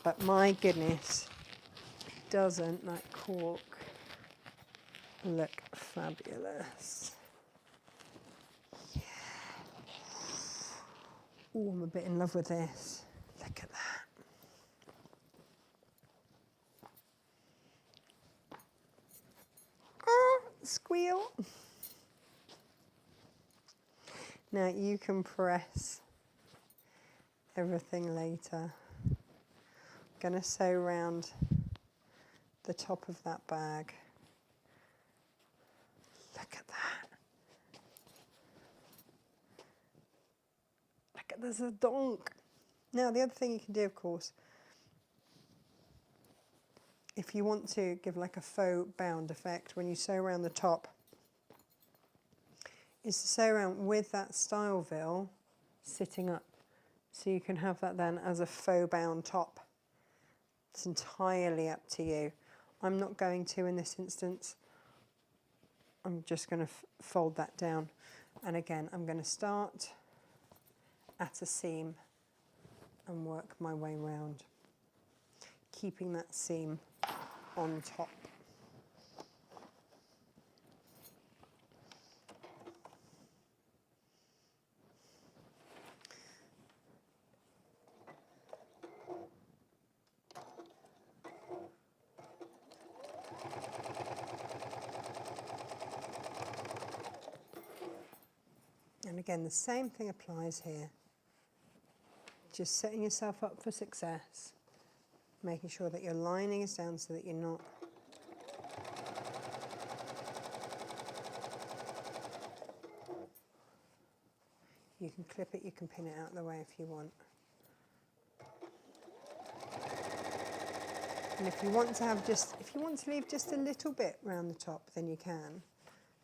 But my goodness, doesn't that cork look fabulous? Yeah. Oh, I'm a bit in love with this. Look at that. Oh, squeal. Now you can press everything later. I'm going to sew around the top of that bag. Look at that. Look at, there's a donk. Now the other thing you can do, of course, if you want to give like a faux bound effect when you sew around the top, is to sew around with that styleville sitting up. So you can have that then as a faux bound top. It's entirely up to you. I'm not going to in this instance. I'm just going to fold that down. And again, I'm going to start at a seam and work my way round, keeping that seam on top. And again, the same thing applies here. Just setting yourself up for success, making sure that your lining is down so that you're not you can clip it, you can pin it out of the way if you want. And if you want to leave just a little bit around the top, then you can.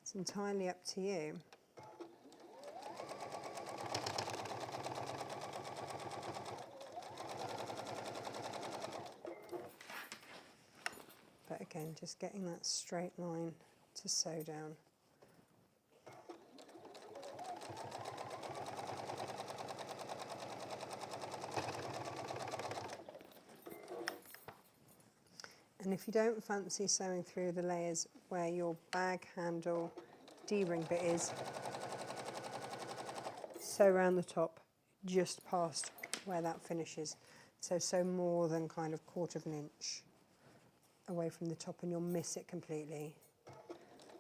It's entirely up to you. But again, just getting that straight line to sew down. And if you don't fancy sewing through the layers where your bag handle D-ring bit is, sew around the top just past where that finishes. So sew more than kind of 1/4 of an inch away from the top and you'll miss it completely.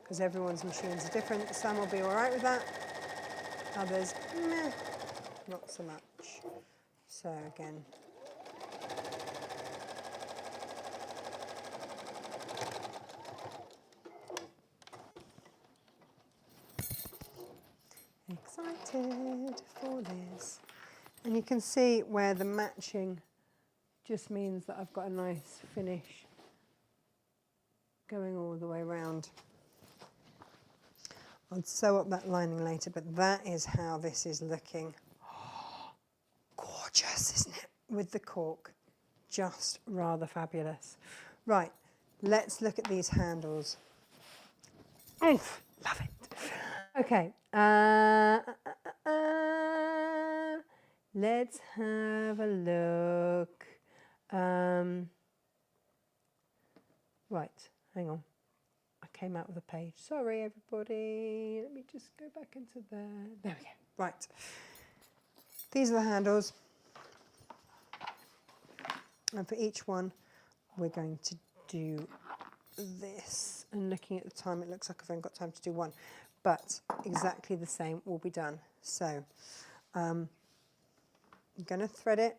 Because everyone's machines are different. Some will be all right with that, others, meh, not so much. So again, excited for this. And you can see where the matching just means that I've got a nice finish going all the way around. I'll sew up that lining later, but that is how this is looking. Oh, gorgeous, isn't it? With the cork, just rather fabulous. Right, let's look at these handles. Oof, love it. Okay, let's have a look. Right, hang on. I came out with a page. Sorry, everybody. Let me just go back into there. There we go. Right. These are the handles. And for each one, we're going to do this. And looking at the time, it looks like I've only got time to do one. But exactly the same will be done. So I'm going to thread it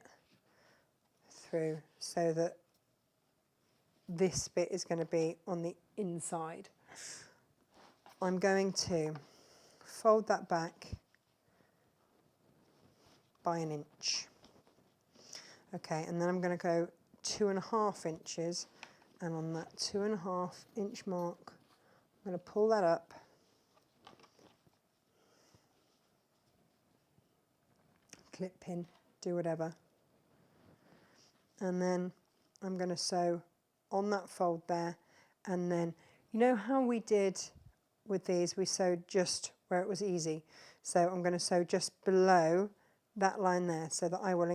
through so that this bit is going to be on the inside. I'm going to fold that back by 1 inch. Okay, and then I'm going to go 2.5 inches, and on that 2.5 inch mark, I'm going to pull that up. Clip pin, do whatever. And then I'm going to sew on that fold there, and then you know how we did with these, we sewed just where it was easy. So I'm going to sew just below that line there so that I will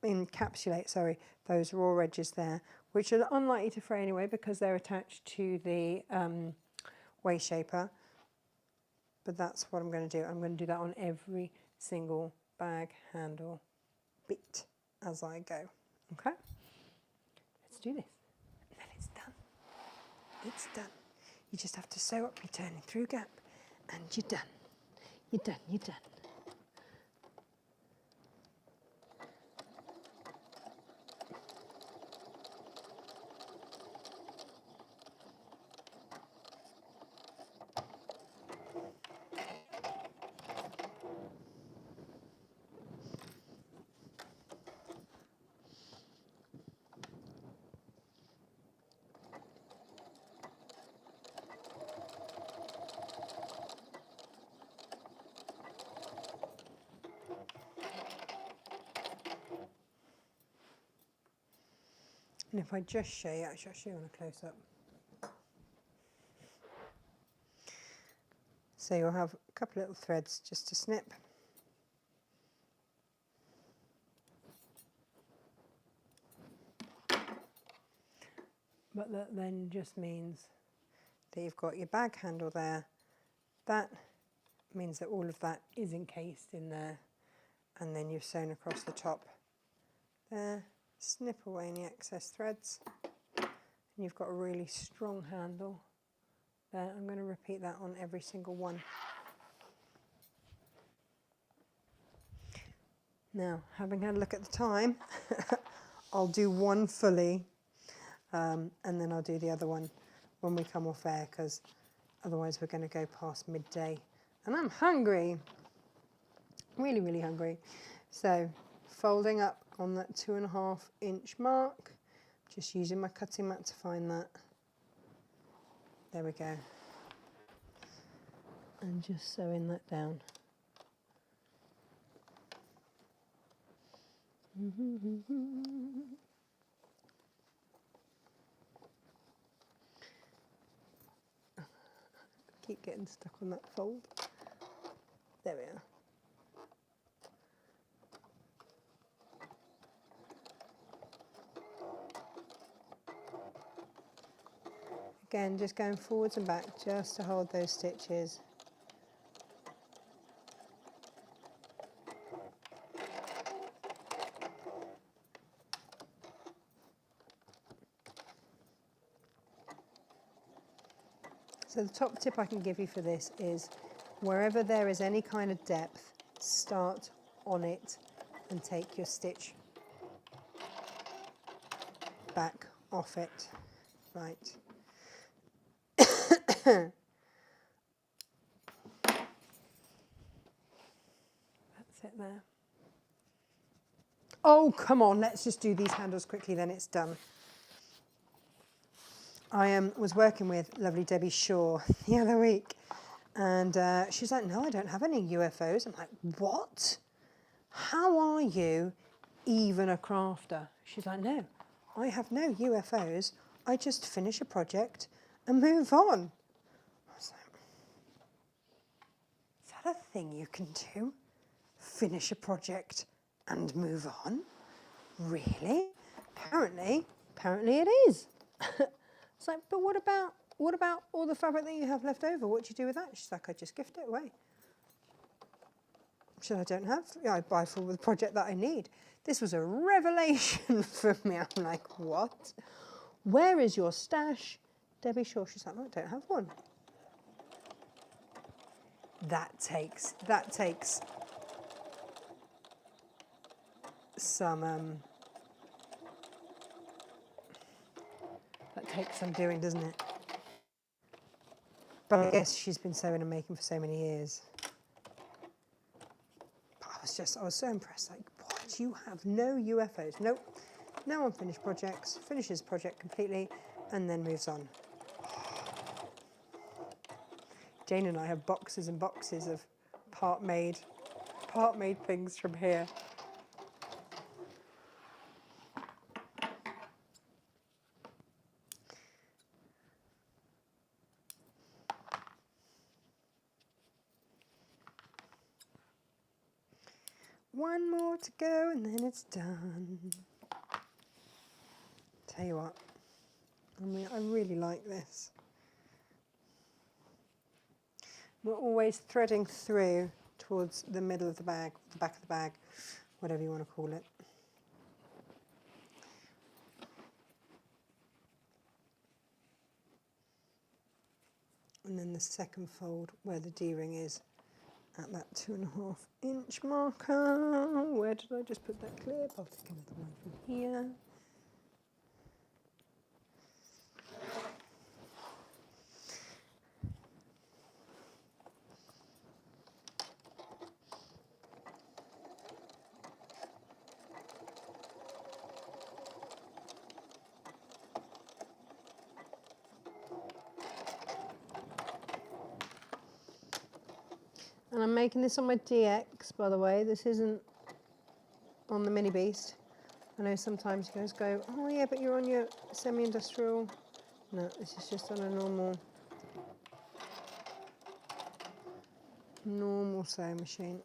encapsulate those raw edges there, which are unlikely to fray anyway because they're attached to the way shaper. But that's what I'm going to do. I'm going to do that on every single bag handle bit as I go. Okay? Let's do this. And then it's done. It's done. You just have to sew up your turning through gap and you're done. You're done, you're done. And if I just show you, actually I'll show you on a close-up. So you'll have a couple of little threads just to snip. but that then just means that you've got your bag handle there. That means that all of that is encased in there, and then you've sewn across the top there, snip away any excess threads, and you've got a really strong handle there. I'm going to repeat that on every single one. Now, having had a look at the time, I'll do one fully, and then I'll do the other one when we come off air, because otherwise we're going to go past midday, and I'm hungry, really, really hungry. So, folding up on that 2.5 inch mark, just using my cutting mat to find that. There we go. And just sewing that down. Keep getting stuck on that fold. There we are. Again, just going forwards and back just to hold those stitches. So the top tip I can give you for this is wherever there is any kind of depth, start on it and take your stitch back off it. Right. That's it there. Oh, come on, let's just do these handles quickly, then it's done. I was working with lovely Debbie Shaw the other week, and she's like, no, I don't have any UFOs. I'm like, what? How are you even a crafter? She's like, no, I have no UFOs. I just finish a project and move on. I was like, is that a thing you can do? Finish a project and move on? Really? Apparently it is. It's like, but what about all the fabric that you have left over? What do you do with that? She's like, I just gift it away. She said, I don't have. Yeah, I buy for the project that I need. This was a revelation for me. I'm like, what? Where is your stash? Debbie Shaw. She's like, I don't have one. That takes some that takes some doing, doesn't it? But I guess she's been sewing and making for so many years. But I was so impressed. Like, what? You have no UFOs? Nope. No unfinished projects. Finishes project completely, and then moves on. Jane and I have boxes and boxes of part-made things from here. One more to go and then it's done. Tell you what, I really like this. We're always threading through towards the middle of the bag, the back of the bag, whatever you want to call it. And then the second fold where the D-ring is at that 2.5 inch marker. Where did I just put that clip? I'll take another one from here. And I'm making this on my DX, by the way. This isn't on the Mini Beast. I know sometimes you guys go, oh yeah, but you're on your semi-industrial. No, this is just on a normal sewing machine.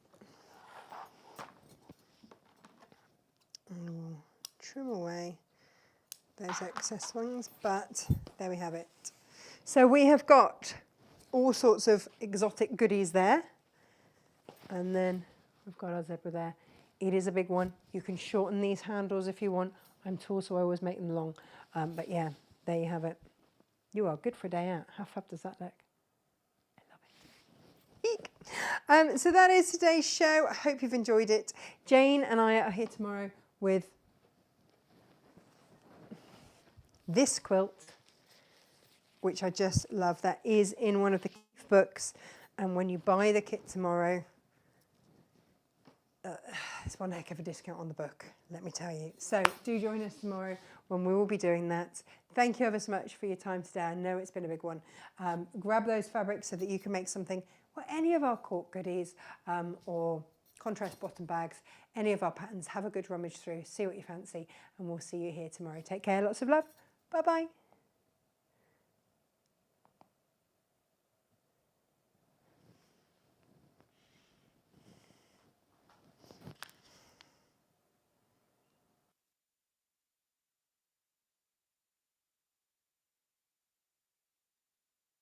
And we'll trim away those excess ones, but there we have it. So we have got all sorts of exotic goodies there. And then we've got our zebra there. It is a big one. You can shorten these handles if you want. I'm tall, so I always make them long. But yeah, there you have it. You are good for a day out. How fab does that look? I love it. Eek. So that is today's show. I hope you've enjoyed it. Jane and I are here tomorrow with this quilt, which I just love. That is in one of the books. And when you buy the kit tomorrow, it's one heck of a discount on the book, let me tell you. So do join us tomorrow when we will be doing that. Thank you ever so much for your time today. I know it's been a big one. Grab those fabrics so that you can make something, or any of our cork goodies or contrast bottom bags, any of our patterns. Have a good rummage through, see what you fancy, and we'll see you here tomorrow. Take care, lots of love. Bye-bye.